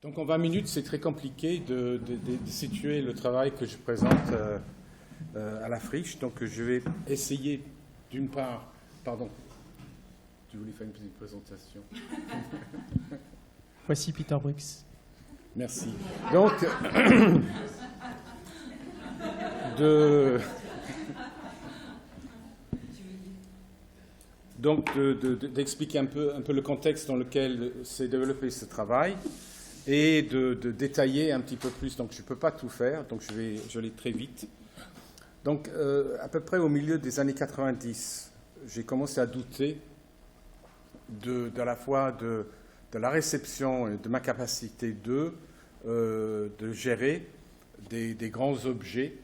Donc en 20 minutes, c'est très compliqué de situer le travail que je présente à la friche. Donc je vais essayer d'une part... Pardon, tu voulais faire une petite présentation. Voici Peter Brooks. Merci. Donc, d'expliquer un peu le contexte dans lequel s'est développé ce travail et de détailler un petit peu plus. Donc, je ne peux pas tout faire, donc je vais aller très vite. Donc, à peu près au milieu des années 90, j'ai commencé à douter à la fois de la réception et de ma capacité de gérer des grands objets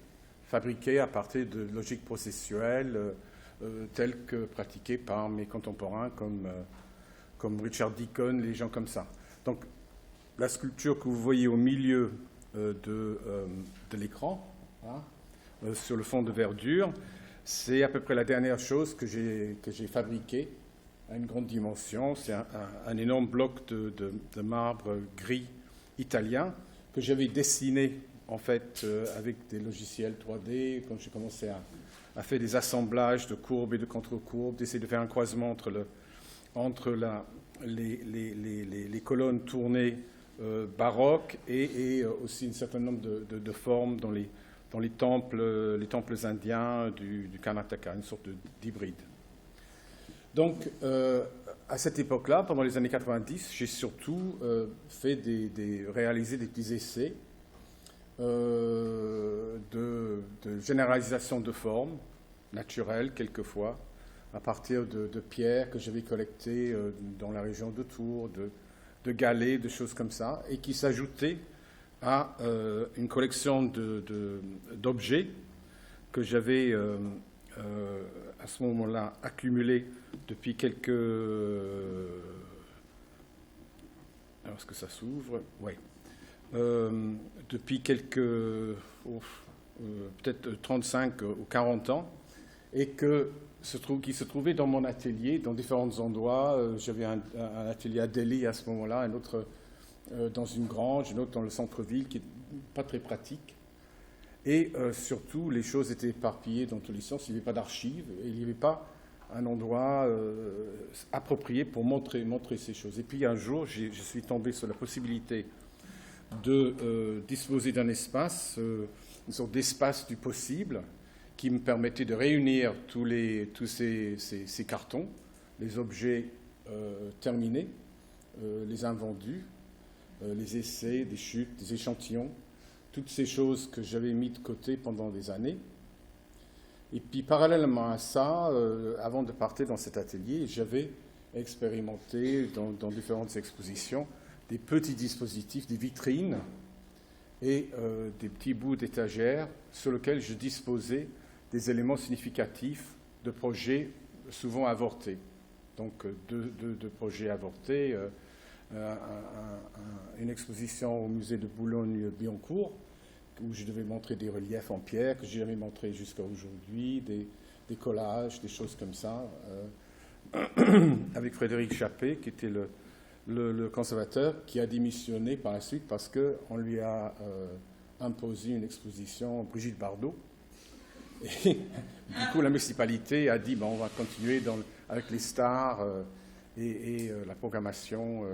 fabriqués à partir de logiques processuelles telles que pratiquées par mes contemporains comme Richard Deacon, les gens comme ça. Donc, la sculpture que vous voyez au milieu de l'écran, hein, sur le fond de verdure, c'est à peu près la dernière chose que j'ai fabriquée à une grande dimension. C'est un énorme bloc de marbre gris italien que j'avais dessiné en fait avec des logiciels 3D quand j'ai commencé à faire des assemblages de courbes et de contre-courbes, d'essayer de faire un croisement entre les colonnes tournées baroques et aussi un certain nombre de formes dans les temples indiens du Karnataka, une sorte d'hybride. Donc, à cette époque-là, pendant les années 90, j'ai surtout réalisé des petits essais de généralisation de formes naturelles, quelquefois, à partir de pierres que j'avais collectées dans la région de Tours, de galets, de choses comme ça, et qui s'ajoutaient à une collection d'objets que j'avais à ce moment-là accumulés depuis quelques... Alors, est-ce que ça s'ouvre? Oui. Depuis quelques... peut-être 35 ou 40 ans, et qui se trouvait dans mon atelier, dans différents endroits. J'avais un atelier à Delhi à ce moment-là, un autre dans une grange, un autre dans le centre-ville, qui n'est pas très pratique. Et surtout, les choses étaient éparpillées dans tous les sens. Il n'y avait pas d'archives et il n'y avait pas un endroit approprié pour montrer ces choses. Et puis un jour, je suis tombé sur la possibilité de disposer d'un espace, une sorte d'espace du possible, qui me permettait de réunir tous ces cartons, les objets terminés, les invendus, les essais, des chutes, des échantillons, toutes ces choses que j'avais mis de côté pendant des années. Et puis, parallèlement à ça, avant de partir dans cet atelier, j'avais expérimenté dans différentes expositions des petits dispositifs, des vitrines et des petits bouts d'étagères sur lesquels je disposais des éléments significatifs de projets souvent avortés. Donc, deux projets avortés, une exposition au musée de Boulogne-Billancourt, où je devais montrer des reliefs en pierre que je n'ai jamais montrés jusqu'à aujourd'hui, des collages, des choses comme ça, avec Frédéric Chappé, qui était le conservateur, qui a démissionné par la suite parce qu'on lui a imposé une exposition Brigitte Bardot. Et du coup, la municipalité a dit on va continuer avec les stars et la programmation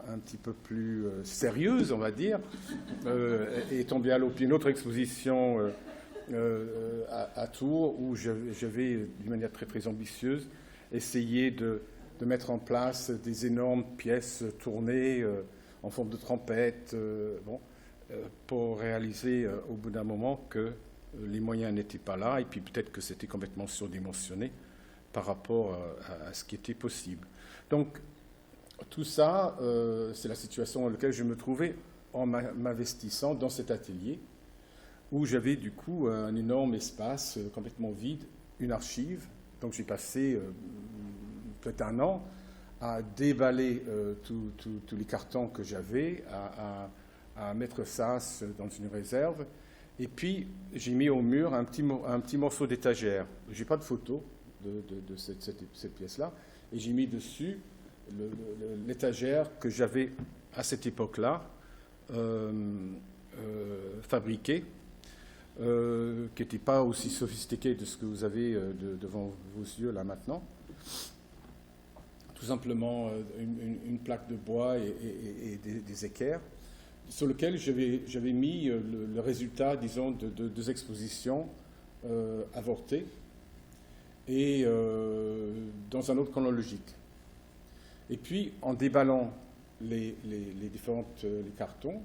un petit peu plus sérieuse, on va dire, et est tombé à l'eau. Puis une autre exposition à Tours où j'avais, d'une manière très très ambitieuse, essayé de mettre en place des énormes pièces tournées en forme de trompette, pour réaliser au bout d'un moment que les moyens n'étaient pas là, et puis peut-être que c'était complètement surdimensionné par rapport à ce qui était possible. Donc, tout ça, c'est la situation dans laquelle je me trouvais en m'investissant dans cet atelier, où j'avais du coup un énorme espace complètement vide, une archive. Donc j'ai passé peut-être un an à déballer tous les cartons que j'avais, à mettre ça dans une réserve. Et puis j'ai mis au mur un petit morceau d'étagère. Je n'ai pas de photo de cette pièce-là. Et j'ai mis dessus l'étagère que j'avais à cette époque-là, fabriqués, qui n'étaient pas aussi sophistiqués de ce que vous avez devant vos yeux là maintenant. Tout simplement une plaque de bois et des équerres, sur lequel j'avais mis le résultat, disons, de deux expositions avortées, et dans un ordre chronologique. Et puis, en déballant les cartons,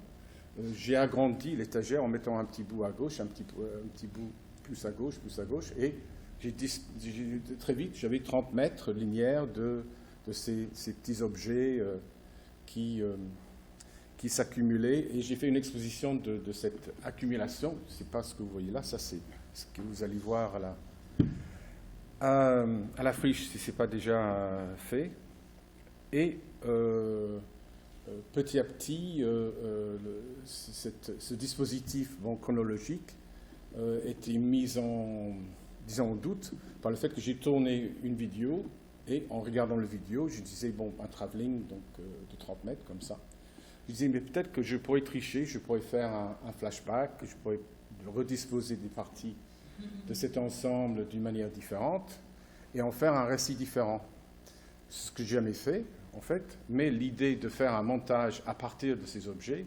j'ai agrandi l'étagère en mettant un petit bout à gauche, un petit bout plus à gauche, et très vite, j'avais 30 mètres linéaires de ces petits objets qui s'accumulaient, et j'ai fait une exposition de cette accumulation. Ce n'est pas ce que vous voyez là, ça c'est ce que vous allez voir à la friche si ce n'est pas déjà fait. Et petit à petit, ce dispositif chronologique était mis en doute par le fait que j'ai tourné une vidéo, et en regardant la vidéo, je disais, un travelling donc, de 30 mètres comme ça. Je disais, mais peut-être que je pourrais tricher, je pourrais faire un flashback, je pourrais redisposer des parties de cet ensemble d'une manière différente et en faire un récit différent. C'est ce que j'ai jamais fait, en fait, mais l'idée de faire un montage à partir de ces objets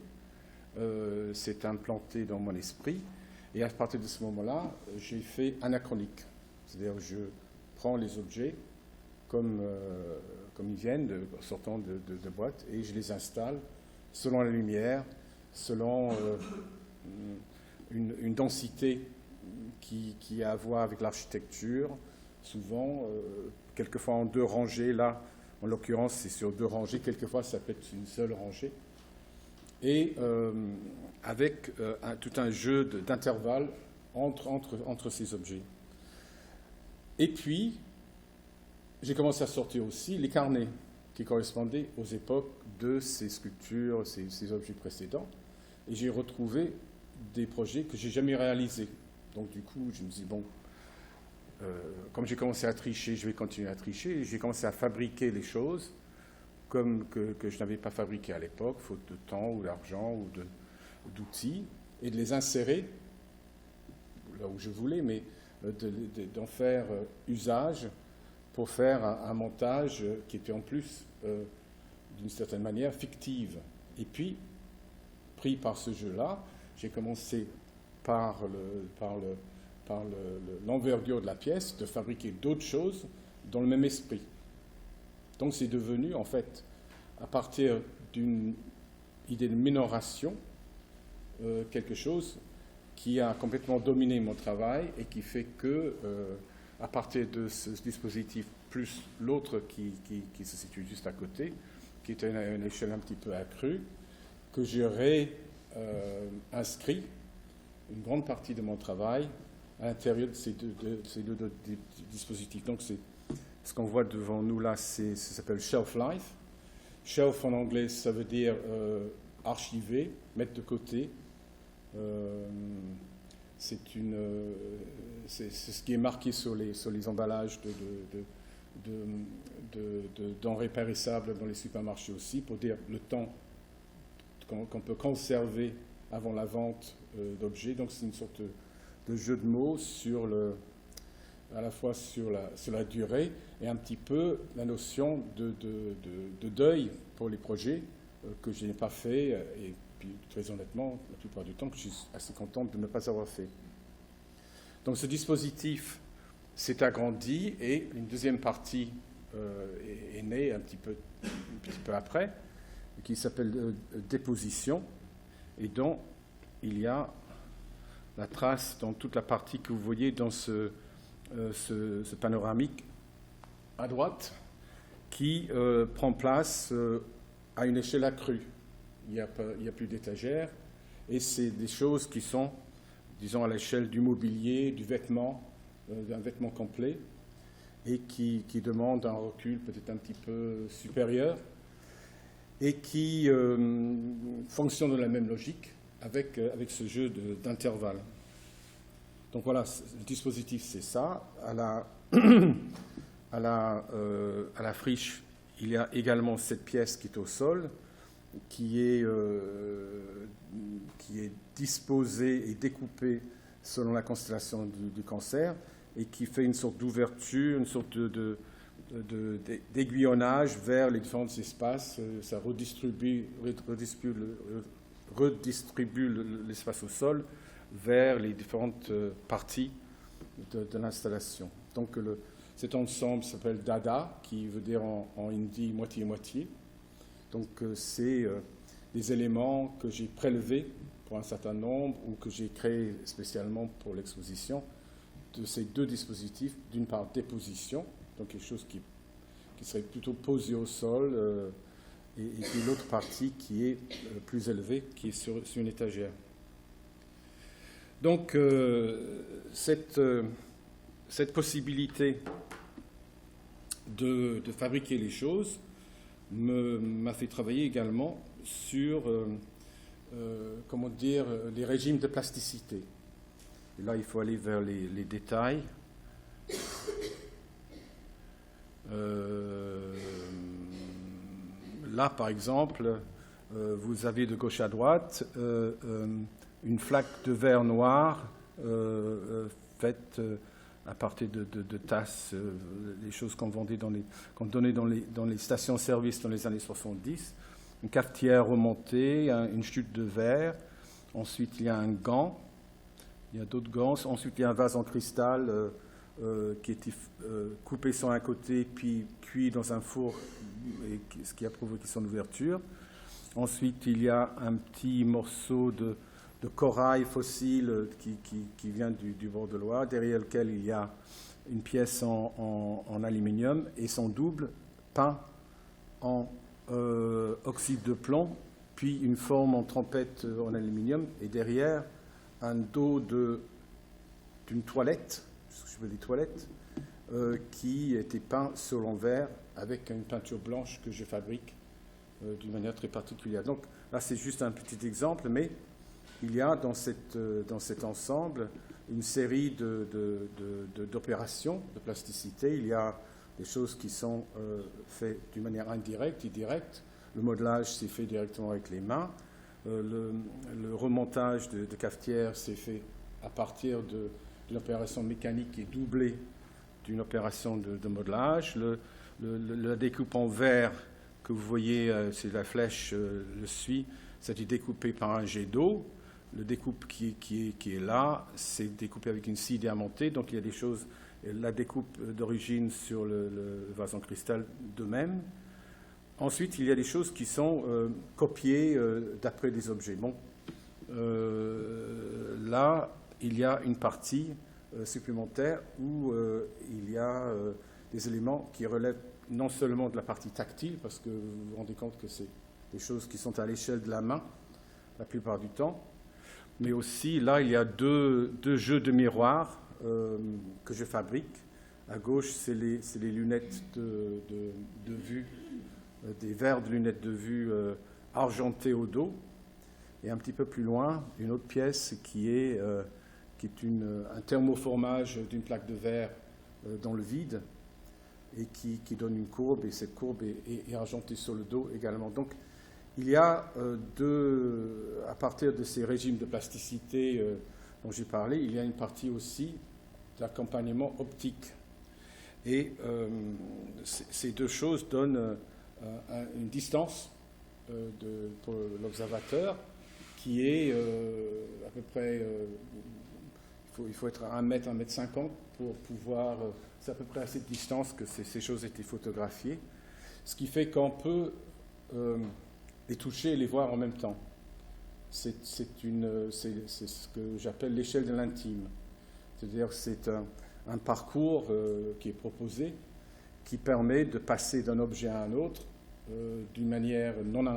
s'est implantée dans mon esprit, et à partir de ce moment-là, j'ai fait anachronique. C'est-à-dire, je prends les objets comme ils viennent, sortant de boîte, et je les installe selon la lumière, selon une densité qui a à voir avec l'architecture, souvent, quelquefois en 2 rangées. Là, en l'occurrence, c'est sur 2 rangées, quelquefois ça peut être une seule rangée, et avec tout un jeu d'intervalles entre ces objets. Et puis, j'ai commencé à sortir aussi les carnets qui correspondaient aux époques de ces sculptures, ces objets précédents. Et j'ai retrouvé des projets que je n'ai jamais réalisés. Donc du coup, je me dis, comme j'ai commencé à tricher, je vais continuer à tricher. Et j'ai commencé à fabriquer les choses comme que je n'avais pas fabriqué à l'époque, faute de temps ou d'argent ou d'outils, et de les insérer là où je voulais, mais d'en faire usage pour faire un montage qui était en plus, d'une certaine manière, fictive. Et puis, pris par ce jeu-là, j'ai commencé par l'envergure de la pièce, de fabriquer d'autres choses dans le même esprit. Donc c'est devenu, en fait, à partir d'une idée de minoration, quelque chose qui a complètement dominé mon travail et qui fait que, à partir de ce dispositif, plus l'autre qui se situe juste à côté, qui est à une échelle un petit peu accrue, que j'ai inscrit une grande partie de mon travail à l'intérieur de ces deux dispositifs. Donc, ce qu'on voit devant nous là, ça s'appelle Shelf Life. Shelf en anglais, ça veut dire archiver, mettre de côté. C'est ce qui est marqué sur les emballages de denrées périssables dans les supermarchés aussi, pour dire le temps qu'on peut conserver avant la vente d'objets. Donc c'est une sorte de jeu de mots à la fois sur la durée et un petit peu la notion de deuil pour les projets que je n'ai pas fait, et puis très honnêtement, la plupart du temps, que je suis assez contente de ne pas avoir fait. Donc ce dispositif s'est agrandi, et une deuxième partie est née un petit peu après, qui s'appelle déposition, et dont il y a la trace dans toute la partie que vous voyez dans ce panoramique à droite, qui prend place à une échelle accrue. Il n'y a plus d'étagères, et c'est des choses qui sont, disons, à l'échelle du mobilier, du vêtement, d'un vêtement complet, et qui demandent un recul peut-être un petit peu supérieur, et qui fonctionnent de la même logique avec ce jeu d'intervalles. Donc voilà, le dispositif, c'est ça. À la friche, il y a également cette pièce qui est au sol, qui est disposé et découpé selon la constellation du Cancer et qui fait une sorte d'ouverture, une sorte d'aiguillonnage vers les différents espaces. Ça redistribue l'espace au sol vers les différentes parties de l'installation. Donc cet ensemble s'appelle Dada, qui veut dire en hindi moitié-moitié. Donc c'est des éléments que j'ai prélevés pour un certain nombre ou que j'ai créés spécialement pour l'exposition de ces deux dispositifs. D'une part, déposition, donc quelque chose qui serait plutôt posé au sol, et puis l'autre partie qui est plus élevée, qui est sur une étagère. Donc cette possibilité de fabriquer les choses m'a fait travailler également sur les régimes de plasticité. Et là, il faut aller vers les détails. Là, par exemple, vous avez de gauche à droite une flaque de verre noir faite à partir de tasses, les choses qu'on vendait qu'on donnait dans les stations-service dans les années 70. Une cafetière remontée, une chute de verre. Ensuite, il y a un gant. Il y a d'autres gants. Ensuite, il y a un vase en cristal qui était coupé sur un côté, puis cuit dans un four, ce qui a provoqué son ouverture. Ensuite, il y a un petit morceau de corail fossile qui vient du bord de Loire, derrière lequel il y a une pièce en aluminium et son double peint en oxyde de plomb, puis une forme en trompette en aluminium, et derrière un dos d'une toilette, je veux des toilettes, qui était peint sur l'envers avec une peinture blanche que je fabrique d'une manière très particulière. Donc là, c'est juste un petit exemple, mais il y a dans cet ensemble une série d'opérations de plasticité. Il y a des choses qui sont faites d'une manière indirecte et directe. Le modelage s'est fait directement avec les mains. Le remontage de cafetière s'est fait à partir de l'opération mécanique qui est doublée d'une opération de modelage. La découpe en verre que vous voyez, c'est la flèche le suit, c'est découpé par un jet d'eau. Le découpe qui est là, c'est découpé avec une scie diamantée. Donc il y a des choses, la découpe d'origine sur le vase en cristal de même. Ensuite, il y a des choses qui sont copiées d'après des objets. Bon, là, il y a une partie supplémentaire où il y a des éléments qui relèvent non seulement de la partie tactile, parce que vous vous rendez compte que c'est des choses qui sont à l'échelle de la main la plupart du temps, mais aussi, là, il y a deux jeux de miroirs que je fabrique. À gauche, c'est les lunettes de vue, des verres de lunettes de vue argentées au dos. Et un petit peu plus loin, une autre pièce qui est un thermoformage d'une plaque de verre dans le vide et qui donne une courbe, et cette courbe est argentée sur le dos également. Donc, il y a à partir de ces régimes de plasticité dont j'ai parlé, il y a une partie aussi d'accompagnement optique. Et ces deux choses donnent une distance pour l'observateur qui est à peu près, il faut être à 1 mètre, 1 mètre 50 pour pouvoir, c'est à peu près à cette distance que ces choses étaient photographiées, ce qui fait qu'on peut les toucher et les voir en même temps. C'est ce que j'appelle l'échelle de l'intime. C'est-à-dire que c'est un parcours qui est proposé, qui permet de passer d'un objet à un autre d'une manière non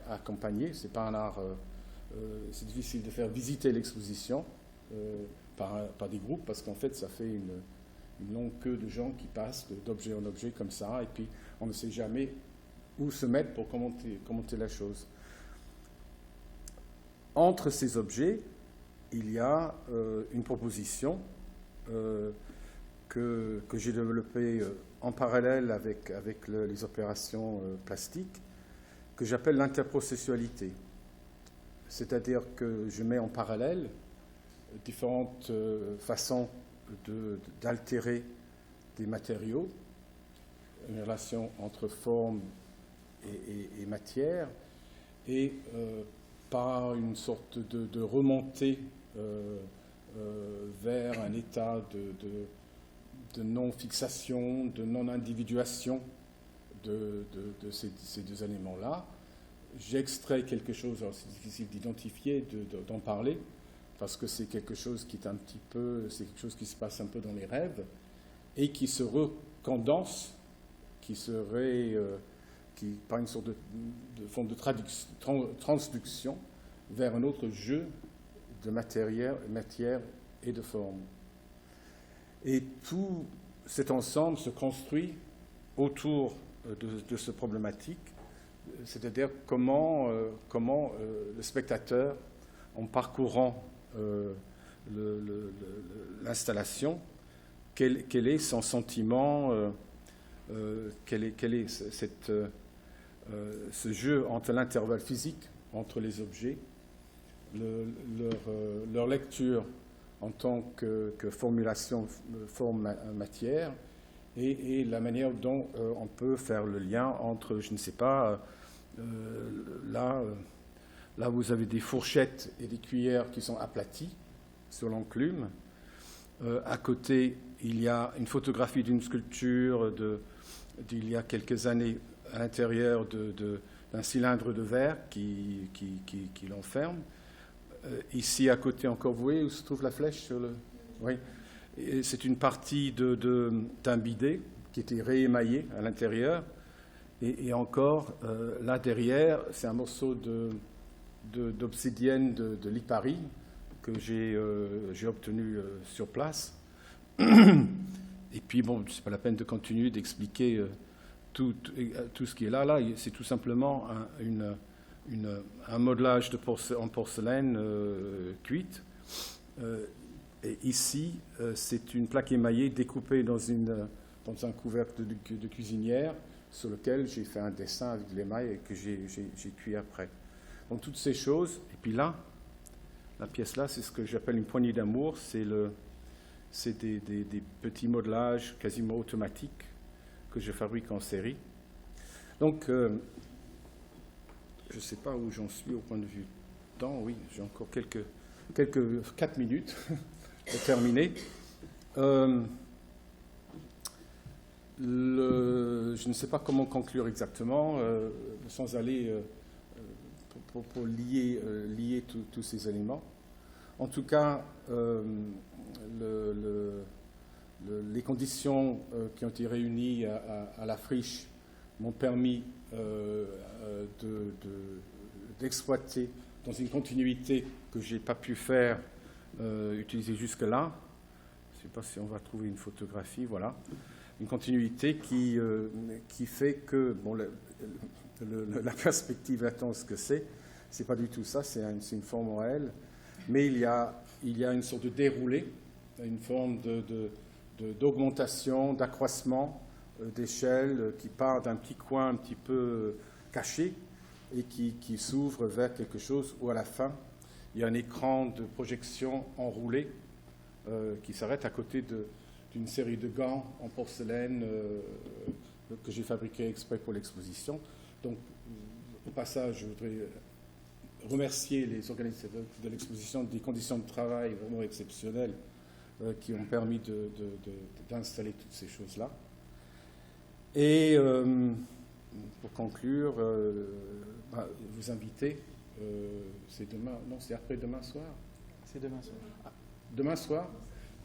accompagnée. C'est pas un art. C'est difficile de faire visiter l'exposition par des groupes, parce qu'en fait, ça fait une longue queue de gens qui passent d'objet en objet comme ça, et puis on ne sait jamais où se mettre pour commenter la chose. Entre ces objets, il y a une proposition que j'ai développée en parallèle avec les opérations plastiques, que j'appelle l'interprocessualité. C'est-à-dire que je mets en parallèle différentes façons d'altérer des matériaux, une relation entre forme et matière, et par une sorte de remontée vers un état de non-fixation, de non-individuation de ces deux éléments-là. J'extrais quelque chose, alors c'est difficile d'identifier, d'en parler, parce que c'est quelque chose qui est c'est quelque chose qui se passe un peu dans les rêves, et qui se recondense, par une sorte de forme de transduction vers un autre jeu de matière et de forme. Et tout cet ensemble se construit autour de ce problématique, c'est-à-dire comment le spectateur, en parcourant l'installation, quel est son sentiment, quel est ce jeu entre l'intervalle physique, entre les objets, leur lecture en tant que formulation forme-matière, et la manière dont on peut faire le lien entre, je ne sais pas, là vous avez des fourchettes et des cuillères qui sont aplaties sur l'enclume. À côté, il y a une photographie d'une sculpture d'il y a quelques années à l'intérieur d'un cylindre de verre qui l'enferme. Ici, à côté encore, vous voyez où se trouve la flèche sur le... Oui. C'est une partie d'un bidet qui était réémaillé à l'intérieur. Et encore, là derrière, c'est un morceau d'obsidienne de Lipari que j'ai obtenu sur place. Et puis, bon, c'est pas la peine de continuer d'expliquer tout ce qui est là. Là, c'est tout simplement un modelage en porcelaine cuite. Et ici, c'est une plaque émaillée découpée dans un couvercle de cuisinière sur lequel j'ai fait un dessin avec de l'émail et que j'ai cuit après. Donc toutes ces choses. Et puis là, la pièce là, c'est ce que j'appelle une poignée d'amour. C'est des petits modelages quasiment automatiques que je fabrique en série. Donc, je ne sais pas où j'en suis au point de vue temps. Oui, j'ai encore quelques 4 minutes pour terminer. Je ne sais pas comment conclure exactement, sans aller pour lier tous ces éléments. En tout cas, les conditions qui ont été réunies à la friche m'ont permis d'exploiter dans une continuité que je n'ai pas pu utiliser jusque-là. Je ne sais pas si on va trouver une photographie, voilà. Une continuité qui fait que la perspective attend ce que c'est pas du tout ça, c'est une forme réelle, mais il y a une sorte de déroulé, une forme d'augmentation, d'accroissement d'échelle qui part d'un petit coin un petit peu caché et qui s'ouvre vers quelque chose où à la fin il y a un écran de projection enroulé qui s'arrête à côté d'une série de gants en porcelaine que j'ai fabriqués exprès pour l'exposition. Donc, au passage, je voudrais remercier les organisateurs de l'exposition des conditions de travail vraiment exceptionnelles qui ont permis d'installer toutes ces choses-là. Et pour conclure, vous inviter, c'est demain, non, c'est après-demain soir. C'est demain soir. Ah, demain soir.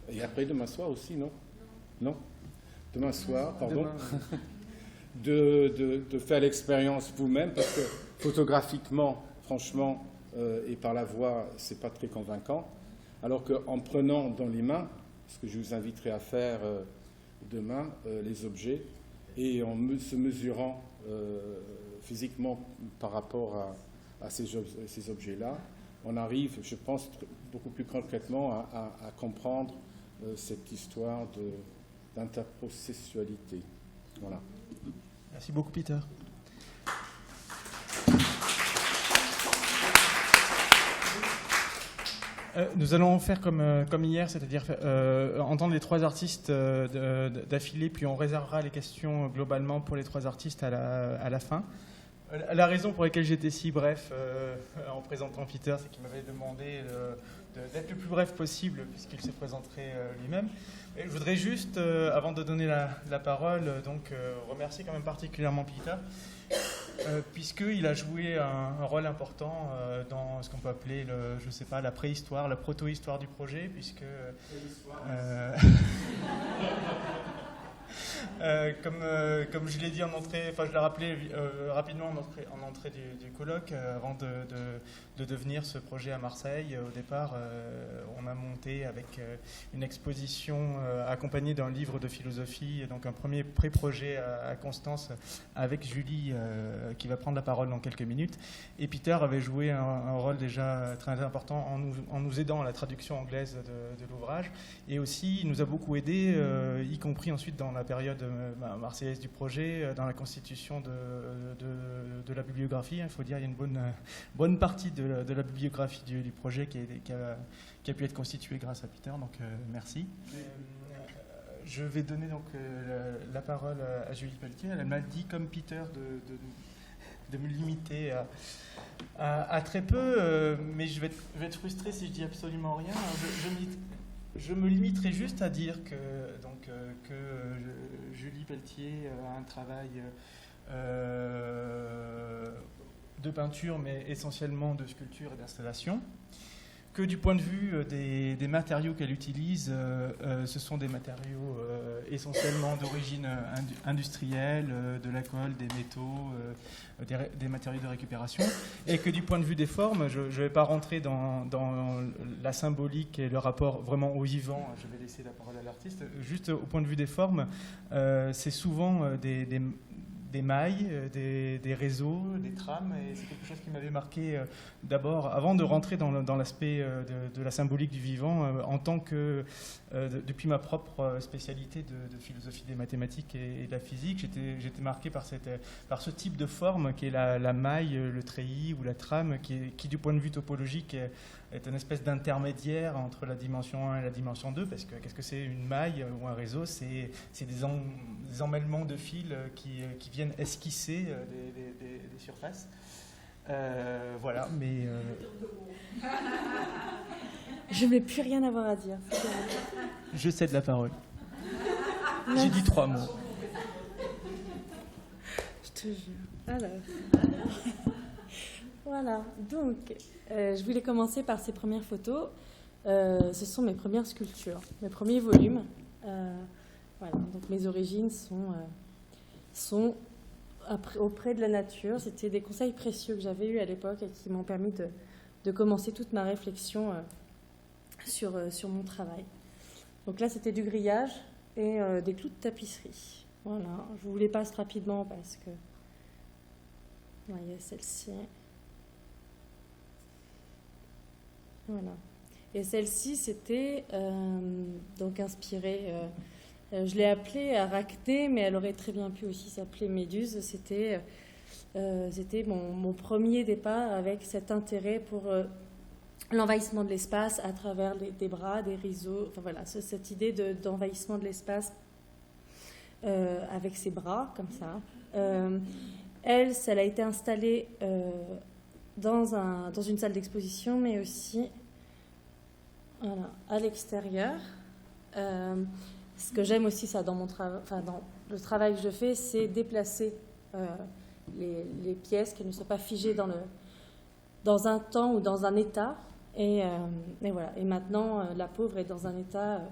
Et après-demain soir aussi, non? Non. Demain soir, pardon. Demain. de faire l'expérience vous-même, parce que photographiquement, franchement, et par la voix, c'est pas très convaincant. Alors qu'en prenant dans les mains, ce que je vous inviterai à faire demain, les objets, et en se mesurant physiquement par rapport à ces objets-là, on arrive, je pense, beaucoup plus concrètement à comprendre cette histoire d'interprocessualité. Voilà. Merci beaucoup, Peter. Nous allons faire comme hier, c'est-à-dire entendre les 3 artistes d'affilée, puis on réservera les questions globalement pour les 3 artistes à la fin. La raison pour laquelle j'étais si bref en présentant Peter, c'est qu'il m'avait demandé d'être le plus bref possible, puisqu'il se présenterait lui-même. Et je voudrais juste, avant de donner la parole, remercier quand même particulièrement Peter, puisqu'il a joué un rôle important dans ce qu'on peut appeler, la préhistoire, la proto-histoire du projet, puisque... comme je l'ai dit en entrée, enfin je l'ai rappelé rapidement en entrée du colloque, avant de devenir ce projet à Marseille, au départ, on a monté avec une exposition accompagnée d'un livre de philosophie, donc un premier pré-projet à Constance avec Julie qui va prendre la parole dans quelques minutes. Et Peter avait joué un rôle déjà très important en nous aidant à la traduction anglaise de l'ouvrage, et aussi il nous a beaucoup aidé, y compris ensuite dans la période marseillaise du projet, dans la constitution de la bibliographie. Il faut dire qu'il y a une bonne partie de la bibliographie du projet qui a pu être constituée grâce à Peter, donc merci. Je vais donner donc la parole à Julie Pelletier. Elle m'a dit, comme Peter, de me limiter à très peu, mais je vais être frustré si je dis absolument rien. Je me limiterai juste à dire que Julie Pelletier a un travail de peinture, mais essentiellement de sculpture et d'installation. Que du point de vue des matériaux qu'elle utilise, ce sont des matériaux essentiellement d'origine industrielle, de la colle, des métaux, des matériaux de récupération, et que du point de vue des formes, je ne vais pas rentrer dans la symbolique et le rapport vraiment au vivant, je vais laisser la parole à l'artiste. Juste au point de vue des formes, c'est souvent des mailles, des réseaux, des trames, et c'est quelque chose qui m'avait marqué d'abord, avant de rentrer dans l'aspect de la symbolique du vivant, en tant que, depuis ma propre spécialité de philosophie des mathématiques et de la physique, j'étais marqué par ce type de forme qui est la maille, le treillis ou la trame, qui du point de vue topologique est une espèce d'intermédiaire entre la dimension 1 et la dimension 2, parce que qu'est-ce que c'est une maille ou un réseau? C'est des emmêlements de fils qui viennent esquisser des surfaces. Voilà, mais... Je ne vais plus rien avoir à dire. Je cède la parole. J'ai dit 3 mots. Je te jure. Alors... Voilà, donc je voulais commencer par ces premières photos. Ce sont mes premières sculptures, mes premiers volumes. Voilà, donc mes origines sont auprès de la nature. C'était des conseils précieux que j'avais eus à l'époque et qui m'ont permis de commencer toute ma réflexion sur mon travail. Donc là, c'était du grillage et des clous de tapisserie. Voilà, je vous les passe rapidement parce que... Ouais, il y a celle-ci. Voilà. Et celle-ci, c'était donc inspirée... je l'ai appelée Arachné, mais elle aurait très bien pu aussi s'appeler Méduse. C'était mon premier départ avec cet intérêt pour l'envahissement de l'espace à travers des bras, des riseaux. Enfin voilà, cette idée d'envahissement de l'espace avec ses bras, comme ça. Elle a été installée dans une salle d'exposition, mais aussi voilà, à l'extérieur. Ce que j'aime aussi, ça, dans le travail que je fais, c'est déplacer les pièces, qu'elles ne soient pas figées dans un temps ou dans un état. Et voilà. Et maintenant, la pauvre est dans un état...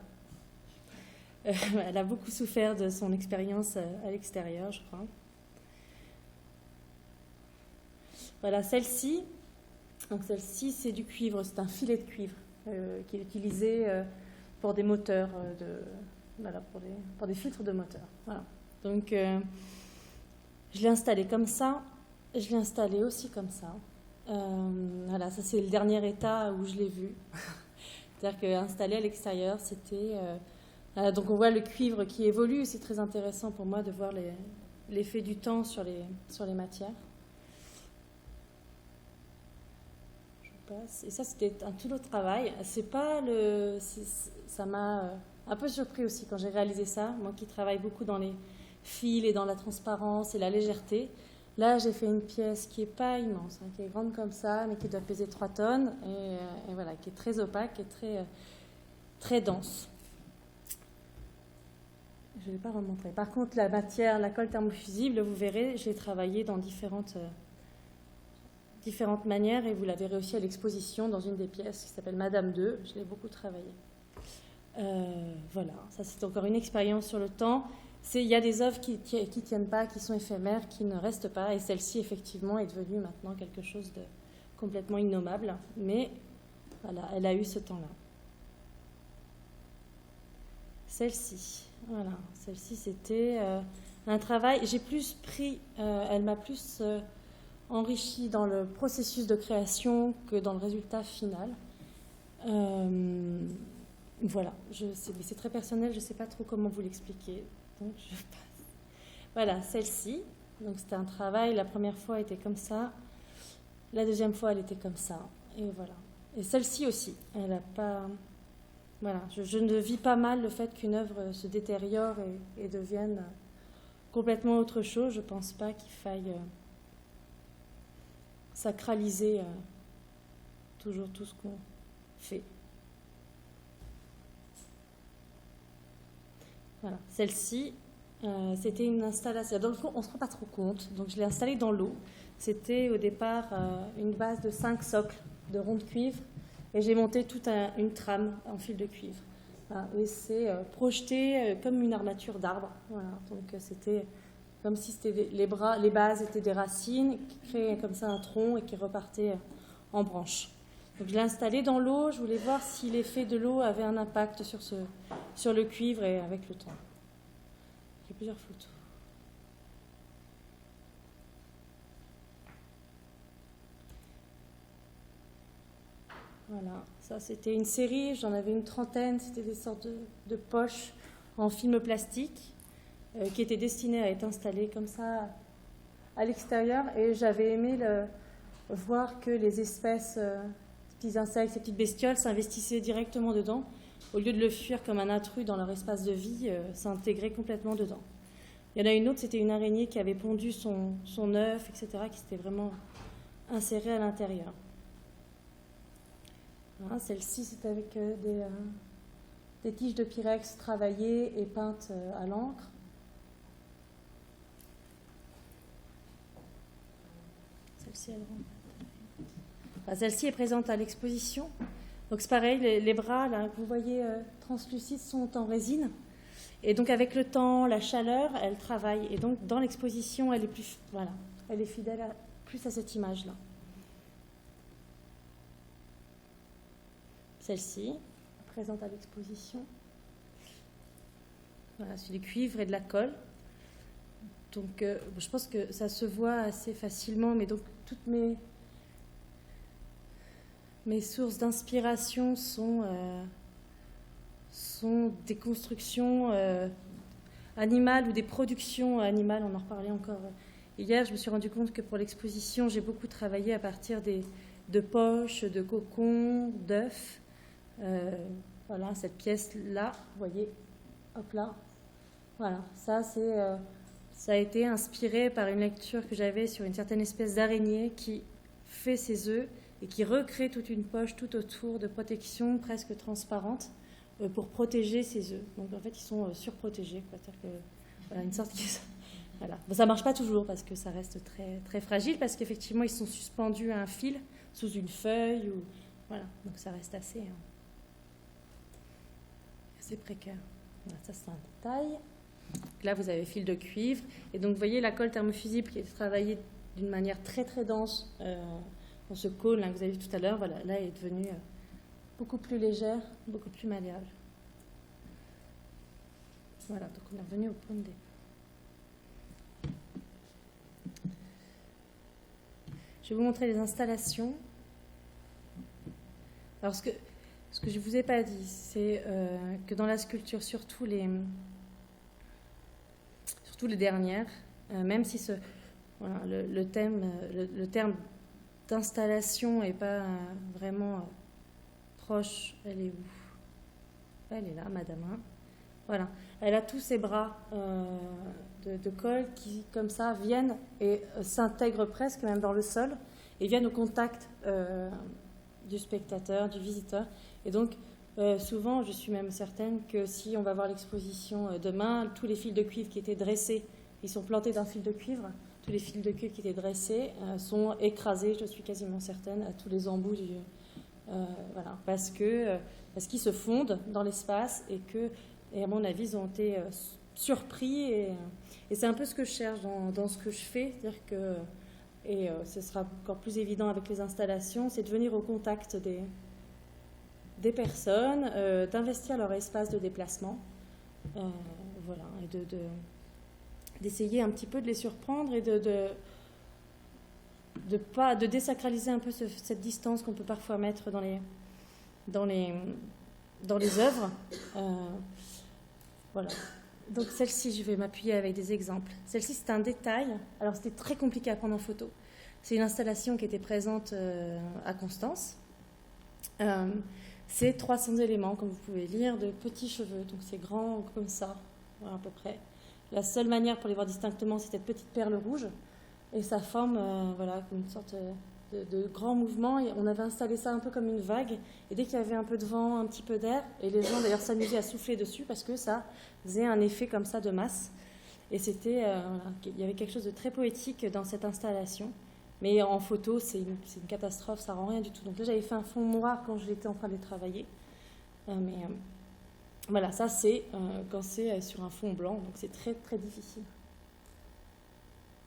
elle a beaucoup souffert de son expérience à l'extérieur, je crois. Voilà, celle-ci, c'est du cuivre, c'est un filet de cuivre qui est utilisé pour des moteurs, pour des filtres de moteur. Voilà. Donc, je l'ai installé comme ça, je l'ai installé aussi comme ça. Voilà, ça c'est le dernier état où je l'ai vu. C'est-à-dire qu'installé à l'extérieur, c'était... donc on voit le cuivre qui évolue, c'est très intéressant pour moi de voir l'effet du temps sur les matières. passe. Et ça, c'était un tout autre travail. Ça m'a un peu surpris aussi quand j'ai réalisé ça. Moi qui travaille beaucoup dans les fils et dans la transparence et la légèreté. Là, j'ai fait une pièce qui n'est pas immense, hein, qui est grande comme ça, mais qui doit peser 3 tonnes, et voilà, qui est très opaque et très, très dense. Je ne vais pas remontrer. Par contre, la matière, la colle thermofusible, vous verrez, j'ai travaillé dans différentes manières, et vous la verrez aussi à l'exposition dans une des pièces qui s'appelle Madame 2. Je l'ai beaucoup travaillé. Voilà, ça c'est encore une expérience sur le temps. Il y a des œuvres qui ne tiennent pas, qui sont éphémères, qui ne restent pas, et celle-ci, effectivement, est devenue maintenant quelque chose de complètement innommable, mais voilà, elle a eu ce temps-là. Celle-ci, voilà, celle-ci, c'était un travail, j'ai plus pris, elle m'a plus enrichi dans le processus de création que dans le résultat final. Voilà, mais c'est très personnel, je ne sais pas trop comment vous l'expliquer. Donc je passe. Voilà, celle-ci. Donc c'était un travail. La première fois était comme ça. La deuxième fois, elle était comme ça. Et voilà. Et celle-ci aussi. Elle n'a pas. Voilà. Je ne vis pas mal le fait qu'une œuvre se détériore et devienne complètement autre chose. Je ne pense pas qu'il faille sacraliser toujours tout ce qu'on fait. Voilà, celle-ci, c'était une installation. Dans le fond, on ne se rend pas trop compte, donc je l'ai installée dans l'eau. C'était au départ une base de 5 socles de ronds de cuivre, et j'ai monté toute une trame en fil de cuivre. Voilà, et c'est projeté comme une armature d'arbre. Voilà, donc c'était comme si les bases étaient des racines qui créaient comme ça un tronc et qui repartaient en branches. Donc je l'ai installé dans l'eau, je voulais voir si l'effet de l'eau avait un impact sur le cuivre et avec le temps. J'ai plusieurs photos. Voilà, ça c'était une série, j'en avais une trentaine, c'était des sortes de poches en film plastique qui étaient destinées à être installées comme ça à l'extérieur, et j'avais aimé voir que les espèces... petits insectes, ces petites bestioles s'investissaient directement dedans. Au lieu de le fuir comme un intrus dans leur espace de vie, s'intégraient complètement dedans. Il y en a une autre, c'était une araignée qui avait pondu son œuf, etc., qui s'était vraiment insérée à l'intérieur. Voilà, celle-ci, c'est avec des tiges de pyrex travaillées et peintes à l'encre. Celle-ci, celle-ci est présente à l'exposition. Donc c'est pareil, les bras là, que vous voyez translucides sont en résine. Et donc avec le temps, la chaleur, elle travaille. Et donc dans l'exposition, elle est fidèle plus à cette image-là. Celle-ci, présente à l'exposition. Voilà, c'est du cuivre et de la colle. Donc je pense que ça se voit assez facilement, mais donc toutes mes sources d'inspiration sont des constructions animales ou des productions animales. On en reparlait encore hier. Je me suis rendu compte que pour l'exposition, j'ai beaucoup travaillé à partir de poches, de cocons, d'œufs. Voilà, cette pièce-là, vous voyez, hop là. Voilà, ça a été inspiré par une lecture que j'avais sur une certaine espèce d'araignée qui fait ses œufs et qui recrée toute une poche tout autour de protection presque transparente pour protéger ses œufs. Donc en fait, ils sont surprotégés. C'est-à-dire que, voilà, une sorte voilà. Bon, ça ne marche pas toujours parce que ça reste très, très fragile, parce qu'effectivement, ils sont suspendus à un fil sous une feuille. Voilà. Donc ça reste assez précaire. Voilà, ça, c'est un détail. Là, vous avez fil de cuivre. Et donc, vous voyez la colle thermofusible qui est travaillée d'une manière très, très dense. Dans ce cône là, que vous avez vu tout à l'heure, voilà, là, elle est devenue beaucoup plus légère, beaucoup plus malléable. Voilà, donc on est revenu au point de départ. Je vais vous montrer les installations. Alors, ce que je ne vous ai pas dit, c'est que dans la sculpture, surtout les dernières, même si le terme installation n'est pas vraiment proche. Elle est où? Elle est là, madame. Hein. Voilà. Elle a tous ses bras de colle qui, comme ça, viennent et s'intègrent presque même dans le sol et viennent au contact du spectateur, du visiteur. Et donc, souvent, je suis même certaine que si on va voir l'exposition demain, tous les fils de cuivre qui étaient dressés, ils sont plantés d'un fil de cuivre, tous les fils de cuivre qui étaient dressés sont écrasés, je suis quasiment certaine, à tous les embouts voilà, parce qu'ils se fondent dans l'espace et à mon avis, ils ont été surpris et c'est un peu ce que je cherche dans ce que je fais, c'est-à-dire que, et ce sera encore plus évident avec les installations, c'est de venir au contact des personnes, d'investir leur espace de déplacement, voilà, et d'essayer un petit peu de les surprendre et de désacraliser un peu cette distance qu'on peut parfois mettre dans les œuvres. Voilà. Donc celle-ci, je vais m'appuyer avec des exemples. Celle-ci, c'est un détail. Alors c'était très compliqué à prendre en photo. C'est une installation qui était présente à Constance. C'est 300 éléments, comme vous pouvez lire, de petits cheveux. Donc c'est grand comme ça, voilà, à peu près. La seule manière pour les voir distinctement, c'est cette petite perle rouge. Et ça forme voilà, une sorte de grand mouvement. Et on avait installé ça un peu comme une vague. Et dès qu'il y avait un peu de vent, un petit peu d'air, et les gens d'ailleurs s'amusaient à souffler dessus parce que ça faisait un effet comme ça de masse. Et c'était, voilà, il y avait quelque chose de très poétique dans cette installation. Mais en photo, c'est une catastrophe, ça rend rien du tout. Donc là, j'avais fait un fond noir quand j'étais en train de les travailler. Voilà, ça c'est quand c'est sur un fond blanc, donc c'est très très difficile.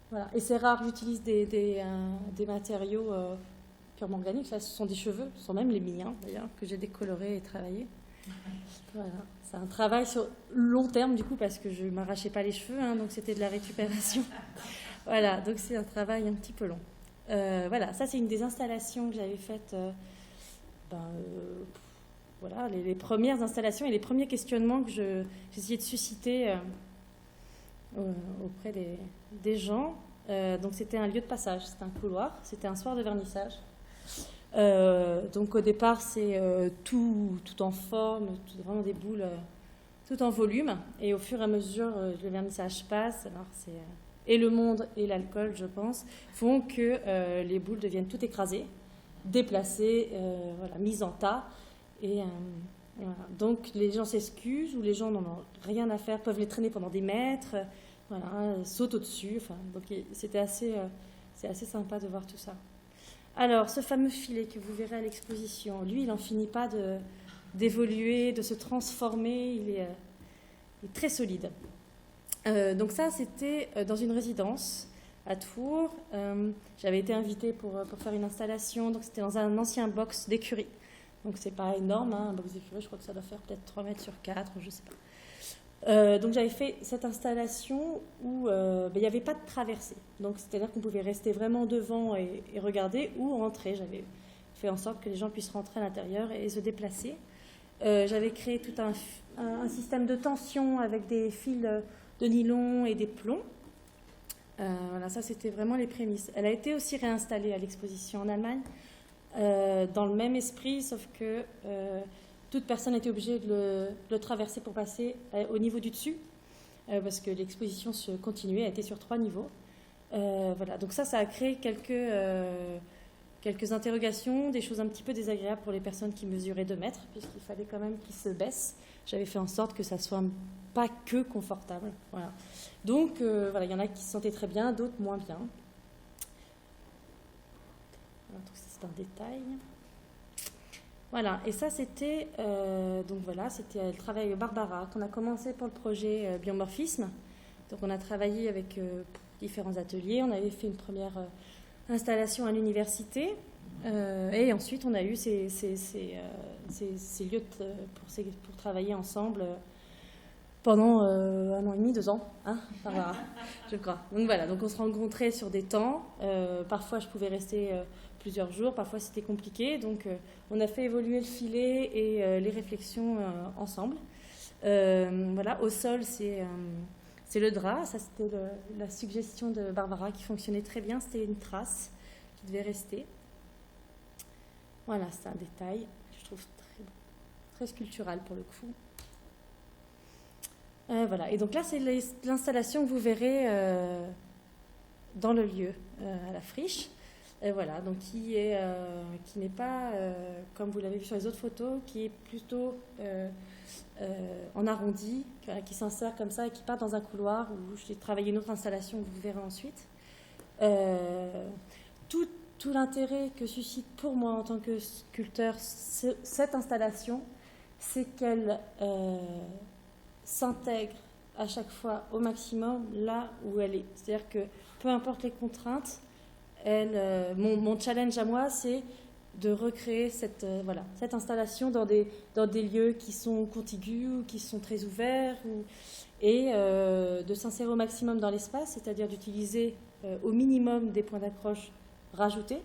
Voilà. Et c'est rare, j'utilise des matériaux purement organiques. Là, ce sont des cheveux, ce sont même les miens d'ailleurs, que j'ai décolorés et travaillés. Voilà. C'est un travail sur long terme du coup, parce que je ne m'arrachais pas les cheveux, hein, donc c'était de la récupération. Voilà, donc c'est un travail un petit peu long. Voilà, ça c'est une des installations que j'avais faites. Voilà, les premières installations et les premiers questionnements que j'essayais de susciter auprès des gens. Donc c'était un lieu de passage, c'était un couloir, c'était un soir de vernissage. Donc au départ c'est tout en forme, vraiment des boules, tout en volume. Et au fur et à mesure le vernissage passe, alors et le monde et l'alcool, je pense, font que les boules deviennent toutes écrasées, déplacées, voilà, mises en tas. Et voilà. Donc les gens s'excusent ou les gens n'en ont rien à faire, peuvent les traîner pendant des mètres, voilà, sautent au-dessus. Enfin, donc c'est assez sympa de voir tout ça. Alors ce fameux filet que vous verrez à l'exposition, lui, il n'en finit pas d'évoluer, de se transformer. Il est très solide. Donc ça, c'était dans une résidence à Tours. J'avais été invitée pour faire une installation. Donc c'était dans un ancien box d'écurie. Donc c'est pas énorme, hein, un box d'écurie, je crois que ça doit faire peut-être 3 mètres sur 4, je sais pas. Donc j'avais fait cette installation où il n'y avait pas de traversée. Donc c'est-à-dire qu'on pouvait rester vraiment devant et regarder ou rentrer. J'avais fait en sorte que les gens puissent rentrer à l'intérieur et se déplacer. J'avais créé tout un système de tension avec des fils de nylon et des plombs. Voilà, ça c'était vraiment les prémices. Elle a été aussi réinstallée à l'exposition en Allemagne dans le même esprit, sauf que toute personne était obligée de le traverser pour passer au niveau du dessus, parce que l'exposition se continuait, elle était sur 3 niveaux. Voilà, donc ça a créé quelques interrogations, des choses un petit peu désagréables pour les personnes qui mesuraient 2 mètres, puisqu'il fallait quand même qu'ils se baissent. J'avais fait en sorte que ça soit pas que confortable. Voilà. Donc, voilà, il y en a qui se sentaient très bien, d'autres moins bien. Alors, c'est un détail. Voilà, et ça c'était donc voilà, c'était le travail Barbara qu'on a commencé pour le projet biomorphisme. Donc on a travaillé avec différents ateliers, on avait fait une première installation à l'université et ensuite on a eu ces lieux pour travailler ensemble pendant 1 an et demi, 2 ans, hein, Barbara, je crois. Donc voilà, donc on se rencontrait sur des temps, parfois je pouvais rester plusieurs jours, parfois c'était compliqué, donc on a fait évoluer le filet et les réflexions ensemble. Voilà, au sol c'est le drap, ça c'était la suggestion de Barbara qui fonctionnait très bien, c'était une trace qui devait rester. Voilà, c'est un détail, je trouve très sculptural pour le coup. Voilà, et donc là, c'est l'installation que vous verrez dans le lieu, à la friche. Voilà, donc qui n'est pas, comme vous l'avez vu sur les autres photos, qui est plutôt en arrondi, qui s'insère comme ça et qui part dans un couloir où j'ai travaillé une autre installation que vous verrez ensuite. Tout l'intérêt que suscite pour moi en tant que sculpteur cette installation, c'est qu'elle s'intègre à chaque fois au maximum là où elle est. C'est-à-dire que peu importe les contraintes, mon challenge à moi, c'est de recréer cette installation dans des lieux qui sont contigus ou qui sont très ouverts et de s'insérer au maximum dans l'espace, c'est-à-dire d'utiliser au minimum des points d'accroche rajoutés.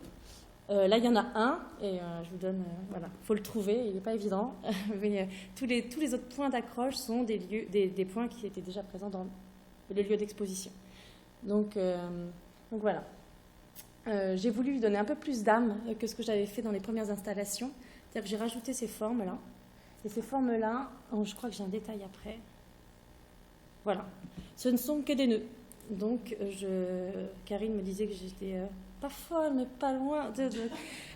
Là, il y en a un, et je vous donne, voilà, il faut le trouver, il n'est pas évident, mais tous les autres points d'accroche sont des points qui étaient déjà présents dans les lieux d'exposition. Donc voilà. J'ai voulu lui donner un peu plus d'âme que ce que j'avais fait dans les premières installations. C'est-à-dire que j'ai rajouté ces formes-là. Et ces formes-là, je crois que j'ai un détail après. Voilà. Ce ne sont que des nœuds. Donc, Karine me disait que j'étais pas folle, mais pas loin.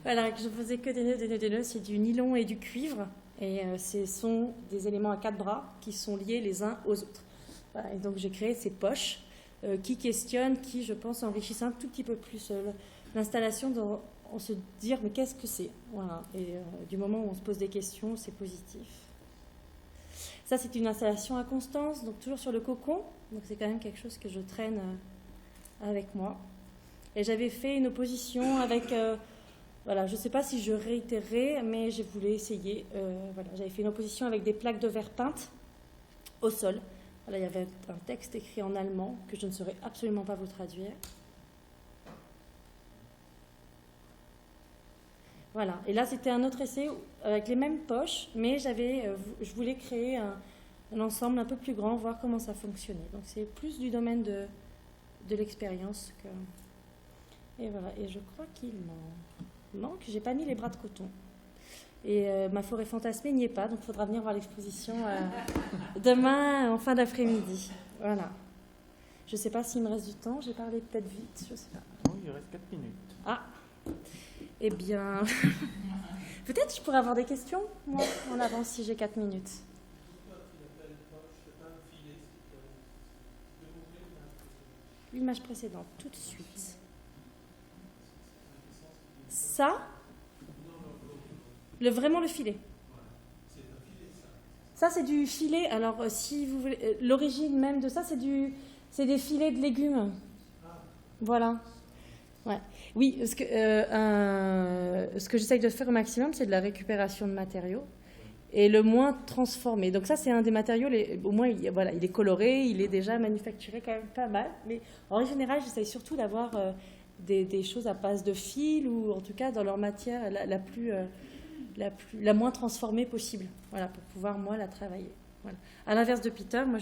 Voilà, que je faisais que des nœuds. C'est du nylon et du cuivre. Et ce sont des éléments à 4 bras qui sont liés les uns aux autres. Voilà, et donc, j'ai créé ces poches qui questionnent, qui, je pense, enrichissent un tout petit peu plus l'installation en se dire, mais qu'est-ce que c'est? Voilà. Et du moment où on se pose des questions, c'est positif. Ça, c'est une installation à Constance, donc toujours sur le cocon. Donc, c'est quand même quelque chose que je traîne avec moi. Et j'avais fait une opposition avec... voilà, je ne sais pas si je réitérais, mais je voulais essayer. Voilà, j'avais fait une opposition avec des plaques de verre peintes au sol. Voilà, il y avait un texte écrit en allemand que je ne saurais absolument pas vous traduire. Voilà, et là c'était un autre essai avec les mêmes poches, mais je voulais créer un ensemble un peu plus grand, voir comment ça fonctionnait. Donc c'est plus du domaine de l'expérience que... Et voilà, et je crois qu'il m'en manque, j'ai pas mis les bras de coton. Et ma forêt fantasmée n'y est pas, donc il faudra venir voir l'exposition demain en fin d'après-midi. Voilà. Je ne sais pas s'il me reste du temps, j'ai parlé peut-être vite, je ne sais pas. Non, il reste 4 minutes. Ah, eh bien, peut-être je pourrais avoir des questions, moi, en avance, si j'ai 4 minutes. L'image précédente, tout de suite. Ça, vraiment le filet. Ça, c'est du filet. Alors, si vous voulez, l'origine même de ça, c'est des filets de légumes. Voilà. Ouais. Oui, ce que j'essaye de faire au maximum, c'est de la récupération de matériaux et le moins transformé. Donc ça, c'est un des matériaux, au moins, il est coloré, il est déjà manufacturé quand même pas mal. Mais en général, j'essaye surtout d'avoir des choses à base de fil ou en tout cas dans leur matière la moins transformée possible, voilà, pour pouvoir, moi, la travailler. Voilà. À l'inverse de Peter, moi,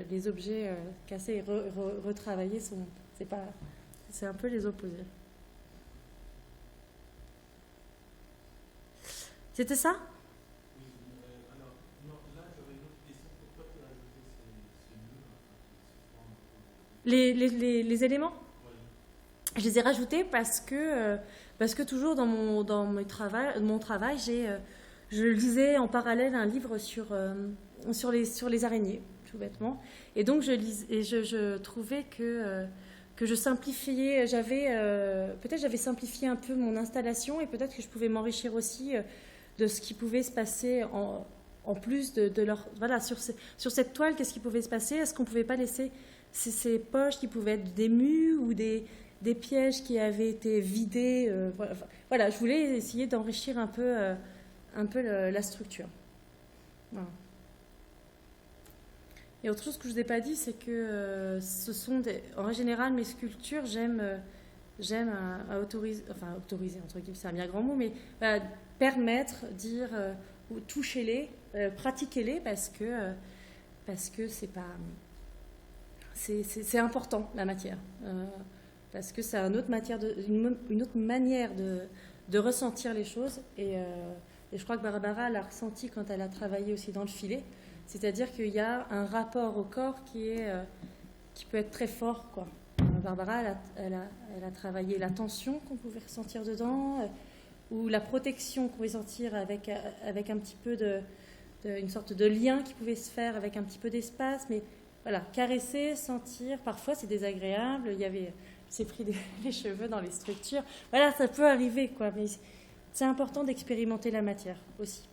les objets cassés et retravaillés, c'est un peu les opposés. C'était ça? Alors, non, là, j'aurais une autre question. Pourquoi tu as ajouté ces nœuds Les éléments? Oui. Je les ai rajoutés parce que toujours dans mon travail, je lisais en parallèle un livre sur les araignées, tout bêtement. Et donc, je trouvais que je simplifiais, peut-être j'avais simplifié un peu mon installation et peut-être que je pouvais m'enrichir aussi de ce qui pouvait se passer en plus de leur... Voilà, sur cette toile, qu'est-ce qui pouvait se passer? Est-ce qu'on ne pouvait pas laisser ces poches qui pouvaient être des mues ou des pièges qui avaient été vidés? Voilà, je voulais essayer d'enrichir un peu la structure. Voilà. Et autre chose que je ne vous ai pas dit, c'est que en général, mes sculptures, j'aime autoriser, entre guillemets, c'est un bien grand mot, mais permettre, dire, ou toucher-les, pratiquer-les, parce que c'est important, la matière. Parce que c'est une autre manière de ressentir les choses. Et je crois que Barbara l'a ressenti quand elle a travaillé aussi dans le filet. C'est-à-dire qu'il y a un rapport au corps qui peut être très fort, quoi. Barbara, elle a travaillé la tension qu'on pouvait ressentir dedans, ou la protection qu'on pouvait sentir avec un petit peu une sorte de lien qui pouvait se faire avec un petit peu d'espace. Mais voilà, caresser, sentir, parfois c'est désagréable. C'est pris les cheveux dans les structures. Voilà, ça peut arriver, quoi. Mais c'est important d'expérimenter la matière aussi.